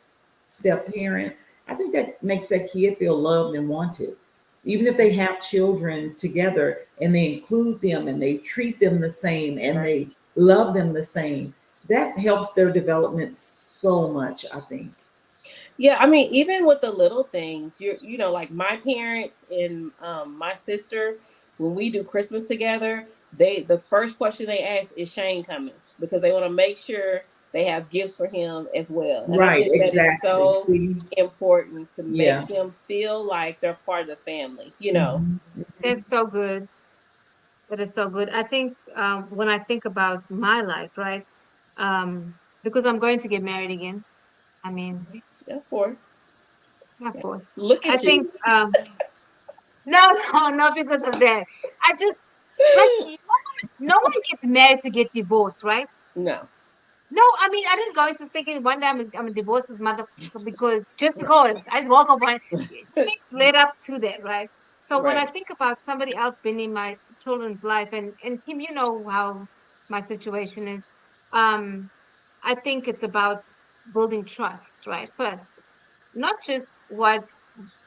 step parent, I think that makes that kid feel loved and wanted. Even if they have children together and they include them and they treat them the same and Right. they love them the same, that helps their development so much, I think. Yeah, I mean, even with the little things, you know, like my parents and my sister, when we do Christmas together, the first question they ask is Shane coming because they want to make sure they have gifts for him as well. And I Right, think that is exactly. so See? important to Yeah. make them feel like they're part of the family, you know. Mhm. that's so good. That is so good. I think when I think about my life, right? Because I'm going to get married again. I mean, Yeah, of course. of Yeah. course. Look I at you. think no, no, not because of that. I just like no one gets married to get divorced, right? No. No, I mean, I didn't go into thinking one day I'm a divorce this mother because just because I just woke up one things led up to that, right? So when I Right. think about somebody else being in my children's life, and Kim, you know how my situation is, um, I think it's about building trust, right? First, not just what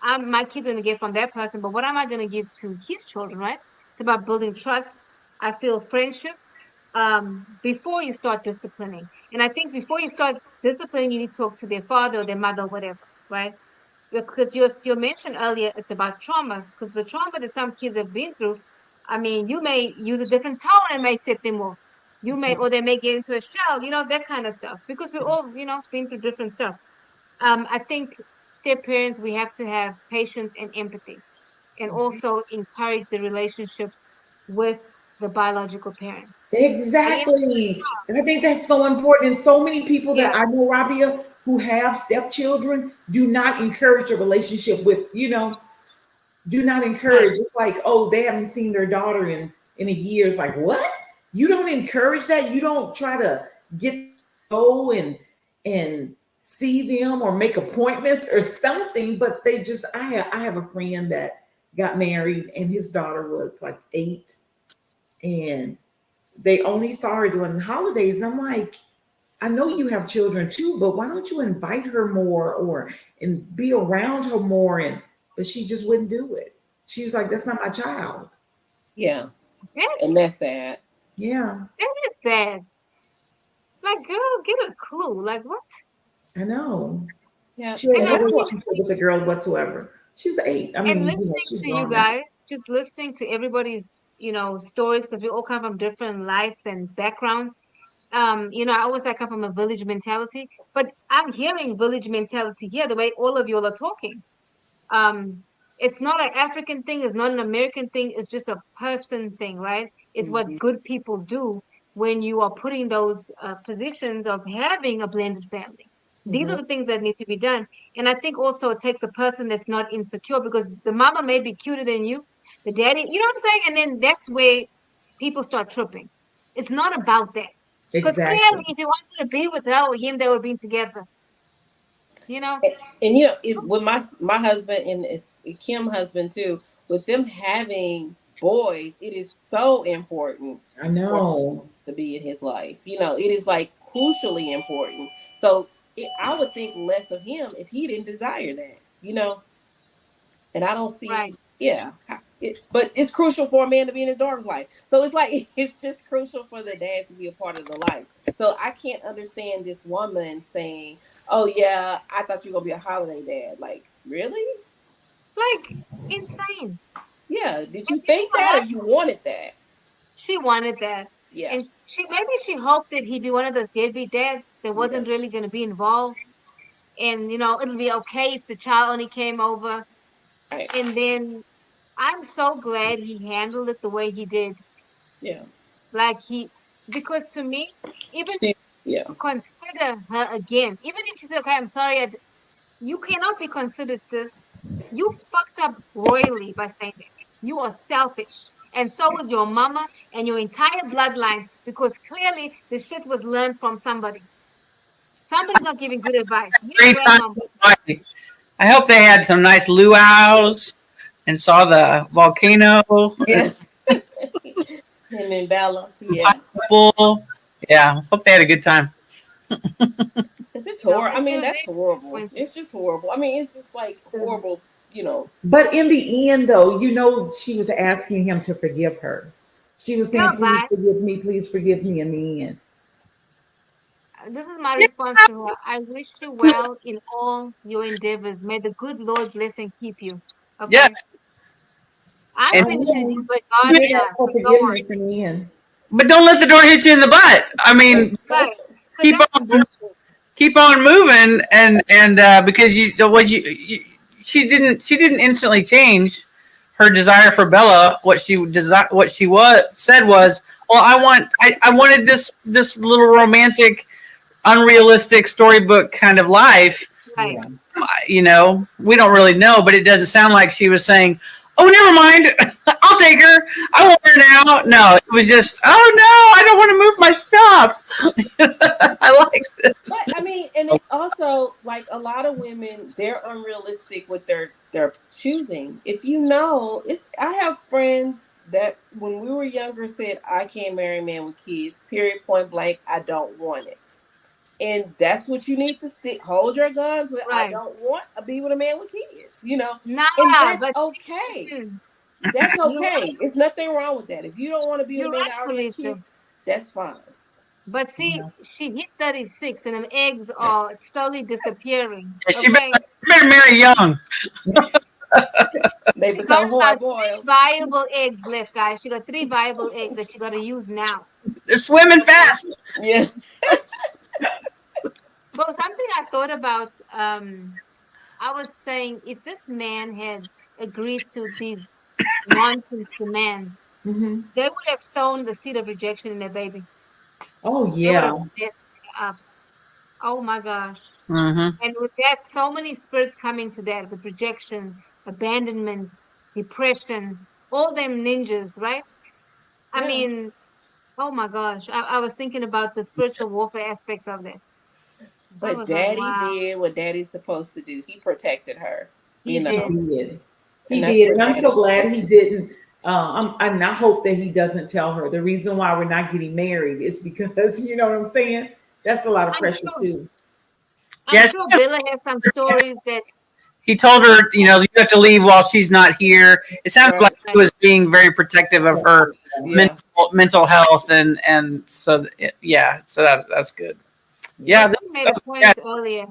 my kids are gonna get from that person, but what am I gonna give to his children, right? It's about building trust. I feel friendship before you start disciplining. And I think before you start disciplining, you need to talk to their father or their mother, or whatever, right? Because you mentioned earlier, it's about trauma. Because the trauma that some kids have been through, I mean, you may use a different tone and may set them off. You may, or they may get into a shell, that kind of stuff. Because we all, been through different stuff. I think step parents, we have to have patience and empathy, and also encourage the relationship with the biological parents. I am, Exactly. And I think that's so important. And so many people yeah, that I know, Rabia, who have stepchildren do not encourage a relationship with, do not right. encourage. It's like, oh, they haven't seen their daughter in a year. It's like, what? You don't encourage that. You don't try to get them to go and see them or make appointments or something. But they just, I have a friend that got married and his daughter was like 8, and they only saw her during the holidays. I'm like, I know you have children too, but why don't you invite her more or and be around her more? And but she just wouldn't do it. She was like, "That's not my child." Yeah. That, And that's sad. Yeah, that is sad. Like, girl, get a clue. Like, what? I know. Yeah. She had And And I no that's don't what relationship even with the girl whatsoever. She was 8. I and mean, listening she's to you grown now. guys, just listening to everybody's, stories, because we all come from different lives and backgrounds. I always come from a village mentality, but I'm hearing village mentality here, the way all of you all are talking. Um, It's not an African thing, it's not an American thing, it's just a person thing, right? It's what Mhm. good people do when you are putting those positions of having a blended family. These are Mhm. the things that need to be done. And I think also it takes a person that's not insecure because the mama may be cuter than you, the daddy, you know what I'm saying? And then that's where people start tripping. It's not about that. Because clearly, Exactly. if he wants to be with her or him, they would be together, you know? And you know, with my husband and it's Kim husband too, with them having boys, it is so important I for know. to be in his life. You know, it is like crucially important. So I would think less of him if he didn't desire that. You know, and I don't Right, see, yeah, but it's crucial for a man to be in his daughter's life. So it's like it's just crucial for the dad to be a part of the life. So I can't understand this woman saying, "Oh yeah, I thought you were gonna be a holiday dad." Like, really? like insane. Yeah. Did And you you know think what that, or happened? you wanted that? She wanted that. Yeah. And she maybe she hoped that he'd be one of those deadbeat dads that Yeah. wasn't really going to be involved. And, you know, it'll be okay if the child only came over. Right. And then I'm so glad he handled it the way he did. Yeah. Like because to me, even She. Yeah. to consider her again, even if she said, okay, I'm sorry, you cannot be considered, sis. You fucked up royally by saying that. You are selfish. And so is your mama and your entire bloodline because clearly the shit was learned from somebody. Somebody's not giving good advice. Be a Great time grandmama. to party. I hope they had some nice luau's and saw the volcano, Yeah. Him and Bella. Yeah. pineapple. Yeah, hope they had a good time. It's No, horrible. I mean, they're that's very horrible. disappointed. It's just horrible. I mean, it's just like horrible. You know. But in the end, though, she was asking him to forgive her. She was saying, Girl, please bye. forgive me, please forgive me in the end. This is my response to her. I wish you well in all your endeavors. May the good Lord bless and keep you. Okay? Yes, I'm and I finishing know. it, but She God did is ask not. for Go on. forgiveness in the end. but don't let the door hit you in the butt. I mean, Right. Because keep that's on bullshit. keep on moving, and because she didn't instantly change her desire for Bella. What she was said was, well, I wanted this little romantic, unrealistic storybook kind of life. Right. Yeah. We don't really know, but it doesn't sound like she was saying, "Oh, never mind, I'll take her. I want her now." No, it was just, "Oh no, I don't want to move my stuff." I like this. But I mean, and it's also like a lot of women, they're unrealistic with their choosing. If you know, it's I have friends that when we were younger said, I can't marry a man with kids, period, point blank, I don't want it. And that's what you need to stick, hold your guns with. I Right. don't want to be with a man with kids, and Nah, that's but okay. mm, That's you're right. okay. There's nothing wrong with that. If you don't want to be with You're a man right, that already has Felicia. kids, that's fine. But see, she hit 36 and them eggs are slowly disappearing. Yeah, Okay. she better marry young. They She got become about hard three boiled. viable eggs left, guys. She got three viable eggs that she got to use now. They're swimming Okay. fast. Yeah. But something I thought about, I was saying if this man had agreed to these nonsense demands, Hmm. they would have sown the seed of rejection in their baby. Oh, They would have yeah. messed up. Oh my gosh. Mm-hmm. And with that, so many spirits come into that with rejection, abandonment, depression, all them ninjas, right? I Yeah. mean, oh my gosh. I was thinking about the spiritual warfare aspects of that. I But was like, daddy wow, did what daddy's supposed to do. He protected her, he He did. did. and He that's did. what And I'm so matters. glad he didn't. And I hope that he doesn't tell her. The reason why we're not getting married is because, you know what I'm saying? That's a lot of I'm pressure, sure too. I'm Yes, sure Bella has some stories that he told her, you have to leave while she's not here. It sounds like Right. he was being very protective of her Yeah. mental health, and so yeah, so that's good. Yeah, Yeah. he made a yeah. point earlier.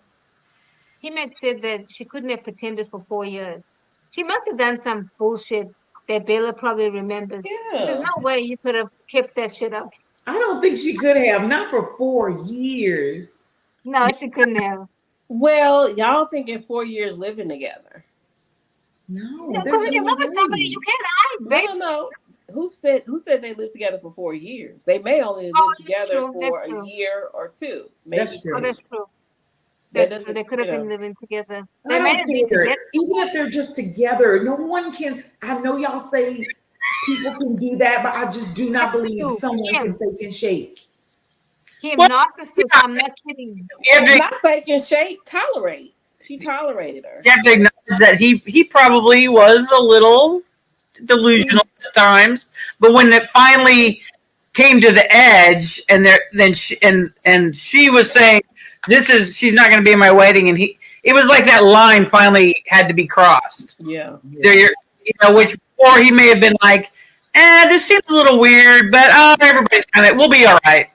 He made said that she couldn't have pretended for 4 years. She must have done some bullshit that Bella probably remembers. Because there's Yeah. no way you could have kept that shit up. I don't think she could have, not for 4 years. No, she couldn't have. Well, y'all thinking 4 years living together. No, Because they're when you getting live with somebody, away. you can't hide, No, baby. no, no. Who said they lived together for 4 years? They may only Oh, live that's together true. That's for a true. year or two, maybe That's Oh, true. three. that's true. That That's true. doesn't, They could you have been know. living together. I They may don't have been care. together. Even if they're just together, no one can. I know y'all say people can do that, but I just do not That's believe true. someone can fake and shake. Him, Well, narcissist. yeah, I'm not kidding. you have to, Not faking shake, tolerate. She tolerated her. you have to acknowledge that he probably was a little delusional at times, but when it finally came to the edge, and there then she was saying, "This is she's not going to be in my wedding," and it was like that line finally had to be crossed. Yeah. There, Yeah. which before he may have been like, this seems a little weird, but everybody's we'll be all right.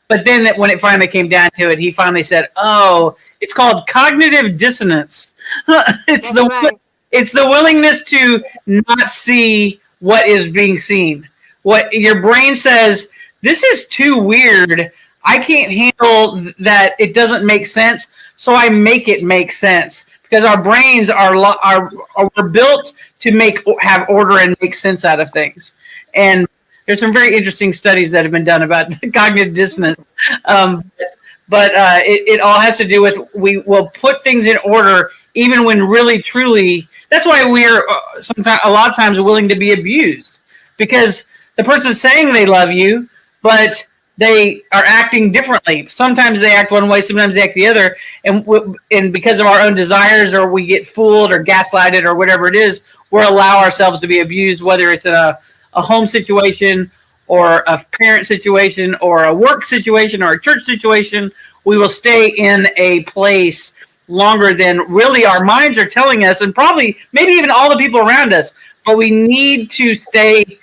But then when it finally came down to it, he finally said, "Oh, it's called cognitive dissonance. it's That's the right. it's the willingness to not see what is being seen. What your brain says, this is too weird. I can't handle that. It doesn't make sense, so I make it make sense." Because our brains are built to have order and make sense out of things. And there's some very interesting studies that have been done about cognitive dissonance. Um, but it all has to do with we will put things in order even when really truly. That's why we're sometimes a lot of times willing to be abused, because the person's saying they love you, but they are acting differently. Sometimes they act one way, sometimes they act the other, and because of our own desires, or we get fooled or gaslighted or whatever it is, we'll allow ourselves to be abused, whether it's in a home situation or a parent situation or a work situation or a church situation. We will stay in a place longer than really our minds are telling us, and probably maybe even all the people around us, but we need to stay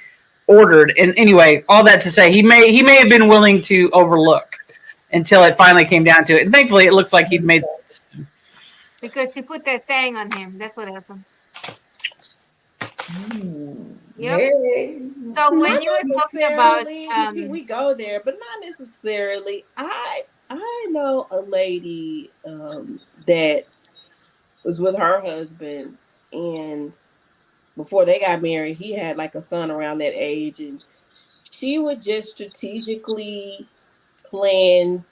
ordered. And anyway, all that to say, he may have been willing to overlook until it finally came down to it. And thankfully it looks like he'd made Because she put that thing on him. That's what happened. Yep. Hey. So Not when you were talking about necessarily. You see, we go there, but not necessarily. I know a lady that was with her husband, and before they got married, he had like a son around that age, and she would just strategically plan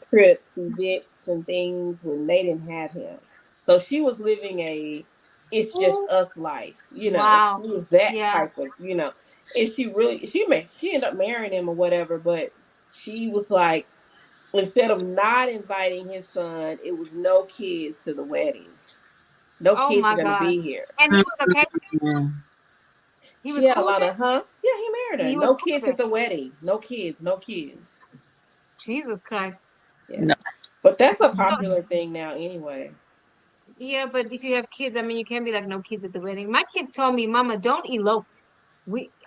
trips, events, and things when they didn't have him. So she was living a "it's just us" life, She wow. was that Yeah. type of, And she ended up marrying him or whatever, but she was like, instead of not inviting his son, it was no kids to the wedding. No Oh kids are my gonna God. be here. And he was okay with it? He She was had a cool with lot it? of, huh? Yeah, he married her. He was No cool kids with at it. the wedding. No kids. No kids. Jesus Christ. Yeah. no. But that's a So, popular thing now anyway. yeah, but if you have kids, I mean, you can't be like no kids at the wedding. My kid told me, "Mama, don't elope.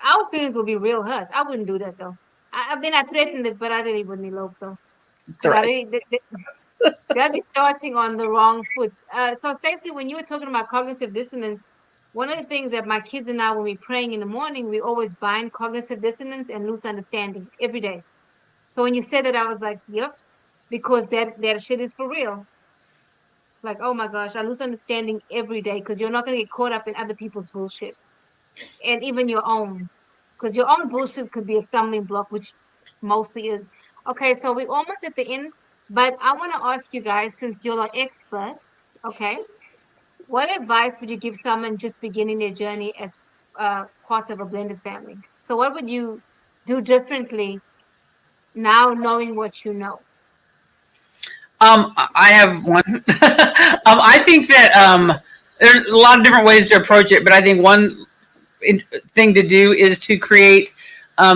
Our feelings will be real hurt." I wouldn't do that though. I threatened it, but I really wouldn't elope though, because I Threat. really they'll be starting on the wrong foot. So Stacey, when you were talking about cognitive dissonance, one of the things that my kids and I, when we're praying in the morning, we always bind cognitive dissonance and loose understanding every day. So when you said that, I was like, "Yep," because that shit is for real. Like, oh my gosh, I lose understanding every day because you're not gonna get caught up in other people's bullshit and even your own, because your own bullshit could be a stumbling block, which mostly is. Okay, so we're almost at the end, but I want to ask you guys, since you're like experts, okay, what advice would you give someone just beginning their journey as part of a blended family? So, what would you do differently now, knowing what you know? I have one. I think that there's a lot of different ways to approach it, but I think one thing to do is to create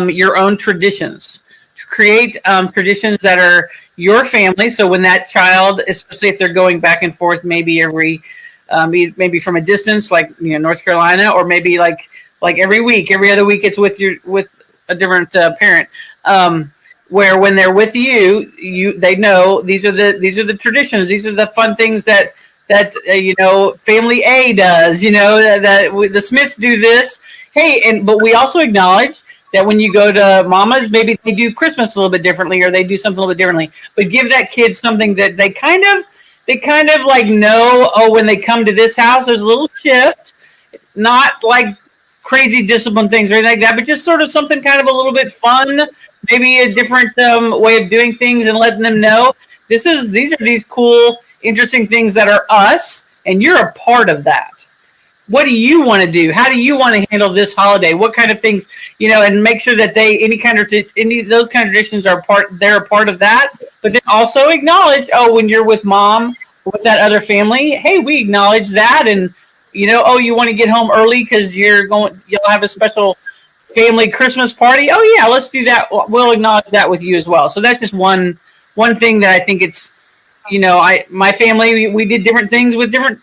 your own traditions. To create traditions that are your family. So when that child, especially if they're going back and forth, maybe from a distance, like North Carolina, or maybe like every other week, it's with a different parent. Where when they're with they know these are the traditions. These are the fun things that family A does. The Smiths do this. Hey, but we also acknowledge that when you go to Mama's, maybe they do Christmas a little bit differently, or they do something a little bit differently. But give that kid something that they kind of like know. Oh, when they come to this house, there's a little shift. not like crazy discipline things or anything like that, but just sort of something kind of a little bit fun, maybe a different way of doing things, and letting them know these are these cool, interesting things that are us, and you're a part of that. What do you want to do? How do you want to handle this holiday? What kind of things, and make sure that they any of those kind of traditions are they're a part of that. But then also acknowledge, oh, when you're with mom or with that other family, hey, we acknowledge that, and oh, you want to get home early because you'll have a special family Christmas party. Oh yeah, let's do that. We'll acknowledge that with you as well. So that's just one thing that I think it's I my family we did different things with different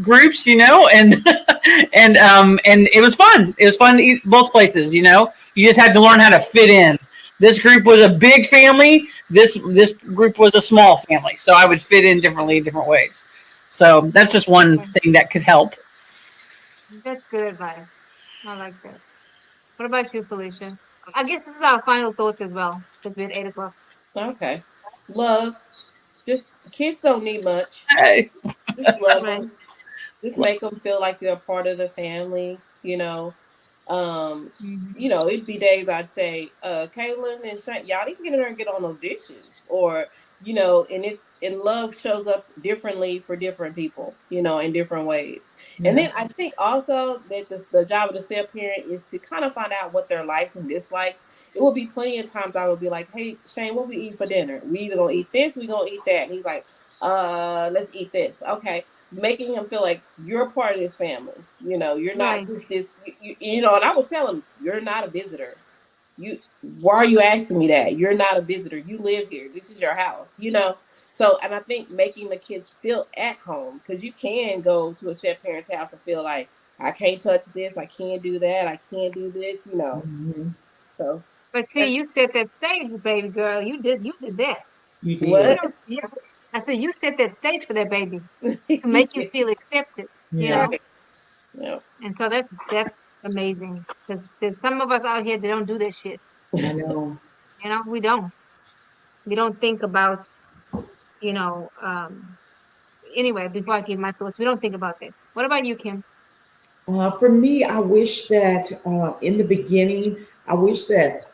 groups, and and it was fun. It was fun to eat both places. You just had to learn how to fit in. This group was a big family. This group was a small family, so I would fit in differently in different ways. So that's just one Okay. thing that could help. That's good advice. I like that. What about you, Felicia? I guess this is our final thoughts as well. It's been 8 o'clock. Okay. Love. Just kids don't need much. Hey. Just love Right. them. Just make them feel like they're part of the family. Um, Hmm. it'd be days I'd say, Kaylin and Shane, y'all need to get in there and get on those dishes. Or, and love shows up differently for different people, in different ways. And Yeah. then I think also that the job of the step parent is to kind of find out what their likes and dislikes. It will be plenty of times I would be like, hey, Shane, what we eat for dinner? We either gonna eat this, we gonna eat that. And he's like, let's eat this. Okay, making him feel like you're a part of this family. You're not Right. just this. And I would tell him, you're not a visitor. Why are you asking me that? You're not a visitor. You live here. This is your house. So, and I think making the kids feel at home, because you can go to a step parent's house and feel like I can't touch this, I can't do that, I can't do this. Mhm. So But see, that's you set that stage, baby girl. You did that. You You did. what. know, yeah. I said you set that stage for that baby to make you feel accepted, you Yeah. know? Right. Yeah. And so that's amazing. Because there's some of us out here that don't do that shit. I know. We don't. We don't think about, you know, anyway, before I give my thoughts, we don't think about that. What about you, Kim? For me, I wish that in the beginning, I wish that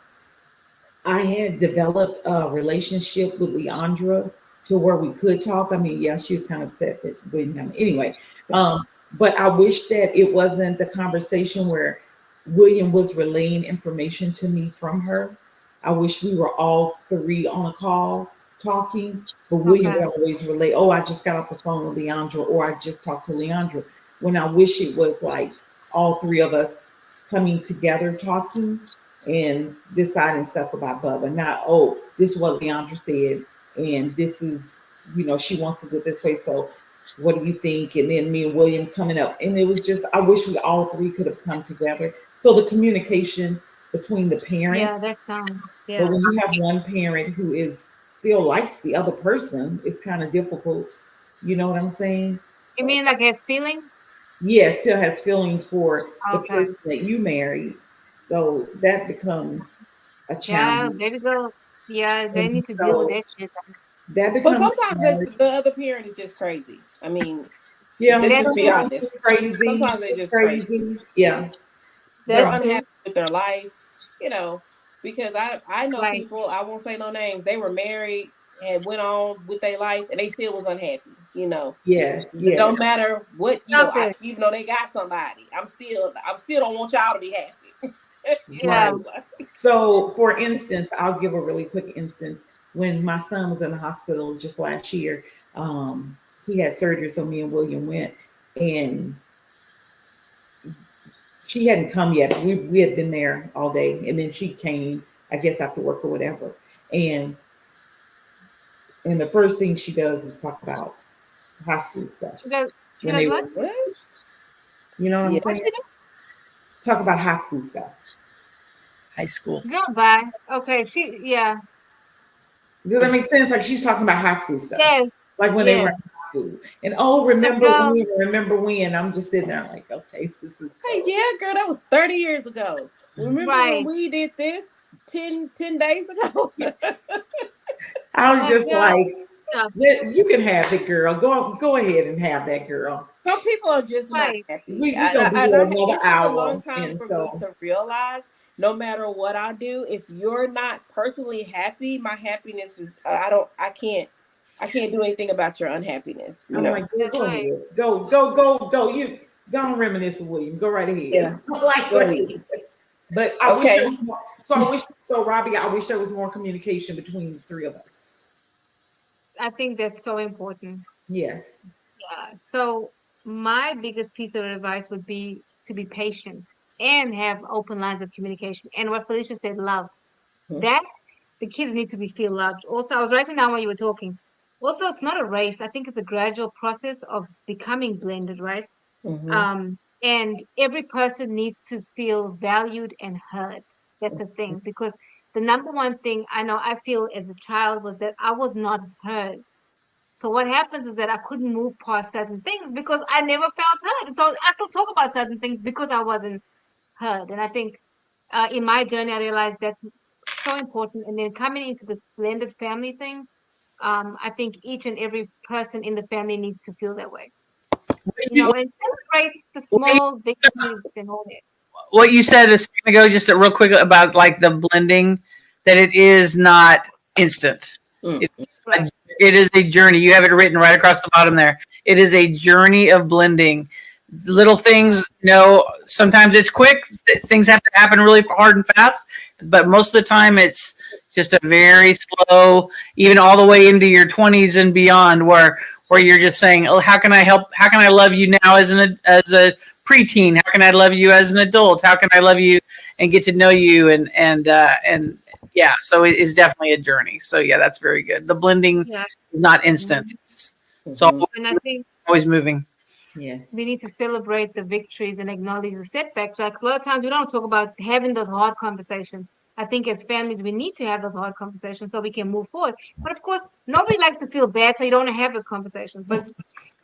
I had developed a relationship with Leandra to where we could talk. I mean, yeah, she was kind of upset that we didn't have anyway. But I wish that it wasn't the conversation where William was relaying information to me from her. I wish we were all three on a call talking, but William Okay. would always relay, oh, I just got off the phone with Leandra, or I just talked to Leandra. When I wish it was like all three of us coming together talking and deciding stuff about Bubba. Not, oh, this is what Leandra said, and this is, she wants to do it this way. So what do you think? And then me and William coming up. And it was just, I wish we all three could have come together. So the communication between the parent, Yeah, that sounds, but yeah. when you have one parent who is still likes the other person, it's kind of difficult. You know what I'm saying? You mean like has feelings? Yeah, still has feelings for the Okay. person that you married. So that becomes a Yeah, challenge. baby girl. Yeah, they And need to deal with so that shit, guys. that But becomes a sometimes challenge. the other parent is just crazy. I mean, Yeah, let's That just be too. sometimes honest. too crazy, Sometimes they're too just crazy. crazy. Yeah, They're That yeah, too. unhappy with their life, you know, because I know Right. people, I won't say no names, they were married and went on with their life and they still was unhappy. yes, It yes. don't matter what, Stop it. even though they got somebody, I'm still don't want y'all to be happy. Yeah. Right. So, for instance, I'll give a really quick instance. When my son was in the hospital just last year, he had surgery, so me and William went, and she hadn't come yet. We had been there all day, and then she came, I guess, after work or whatever. And and the first thing she does is talk about high school stuff She does she when does they what? were, What? you know what I'm Yeah. What saying? she do? Talk about high school stuff. High school. Girl, bye. Okay, yeah. Does that make sense? Like she's talking about high school stuff, Yes. like when they were in Yes. high school. And oh, Cause remember girl, when? Remember when? I'm just sitting there like, okay, this is Hey, so. yeah, girl, that was 30 years ago. Remember when right. we did this 10 days ago? I was Like just girl, like, stop it. "Yeah, you can have it, girl. Go ahead and have that, girl." Some people are just not Right. happy. We gonna be And here another it took a long hour, time and for me so to realize no matter what I do, if you're not personally happy, my happiness is I can't do anything about your unhappiness, I'm like, go, That's go right. ahead, go. You go and reminisce with William. Go right ahead. Yeah. Like, Go go ahead. ahead. But I wish there Okay. was more. So I wish. So Robbie, I wish there was more communication between the three of us. I think that's so important. Yes. So my biggest piece of advice would be to be patient and have open lines of communication. And what Felicia said, love. That the kids need to be feel loved. Also, I was writing down while you were talking. Also, it's not a race. I think it's a gradual process of becoming blended, right? Mm-hmm. And every person needs to feel valued and heard. That's the thing. Because the number one thing I know I feel as a child was that I was not heard. So what happens is that I couldn't move past certain things because I never felt heard. And so I still talk about certain things because I wasn't heard. And I think in my journey, I realized that's so important. And then coming into this blended family thing, I think each and every person in the family needs to feel that way, and celebrate the small victories and all that. What you said a second ago, just real quick about like the blending, that it is not instant. Mm. It's Right. it is a journey. You have it written right across the bottom there. It is a journey of blending. Little things, sometimes it's quick. Things have to happen really hard and fast, but most of the time it's just a very slow, even all the way into your 20s and beyond, where you're just saying, "Oh, how can I help? How can I love you now as a preteen? How can I love you as an adult? How can I love you and get to know you?" And yeah, so it is definitely a journey. So yeah, that's very good. The blending Yeah. is not instant. Mhm. It's Mm-hmm. And I think always moving. we Yes. need to celebrate the victories and acknowledge the setbacks, right? 'Cause a lot of times we don't talk about having those hard conversations. I think as families, we need to have those hard conversations so we can move forward. But of course, nobody likes to feel bad, so you don't have those conversations. But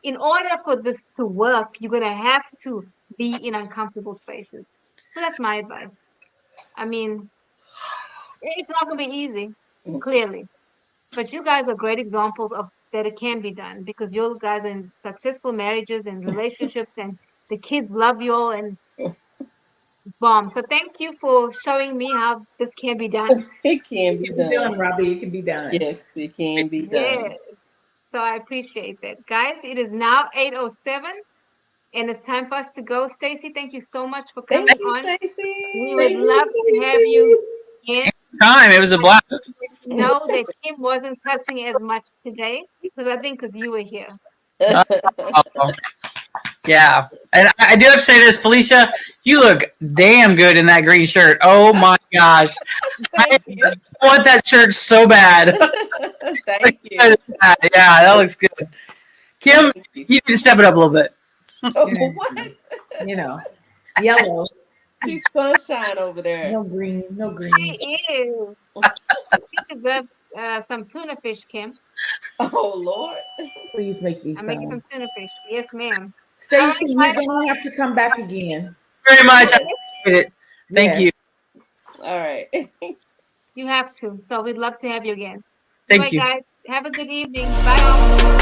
in order for this to work, you're going to have to be in uncomfortable spaces. So that's my advice. I mean, it's not going to be easy, clearly. But you guys are great examples of that it can be done because you guys are in successful marriages and relationships, and the kids love you all and bomb. So thank you for showing me how this can be done. It can It be can be done. done, Robbie. It can be done. Yes, it can be Yes. done. So I appreciate that. Guys, it is now 8:07 and it's time for us to go. Stacy, thank you so much for Thank coming you, on. We would Thank Stacy. you, love to have you Stacey. again. Time. It was a I just blast. wanted to know that Kim wasn't cussing as much today because I think because you were here. Oh, yeah, and I do have to say this, Felicia. You look damn good in that green shirt. Oh my gosh, I Thank you. want that shirt so bad. Thank you. Yeah, that looks good. Kim, Thank you. you need to step it up a little bit. Oh, Yeah. what? You know, yellow, She's sunshine over there. no green, no green. She is. She deserves some tuna fish, Kim. Oh, Lord. Please make me I'm making some. some tuna fish. Yes, ma'am. All Stacey, right, you're guys. gonna have to come back again. Very much. I Yes, appreciate it. Thank you. Yes. All right. you have to. So we'd love to have you again. All Thank right, you. guys. Have a good evening. Bye all.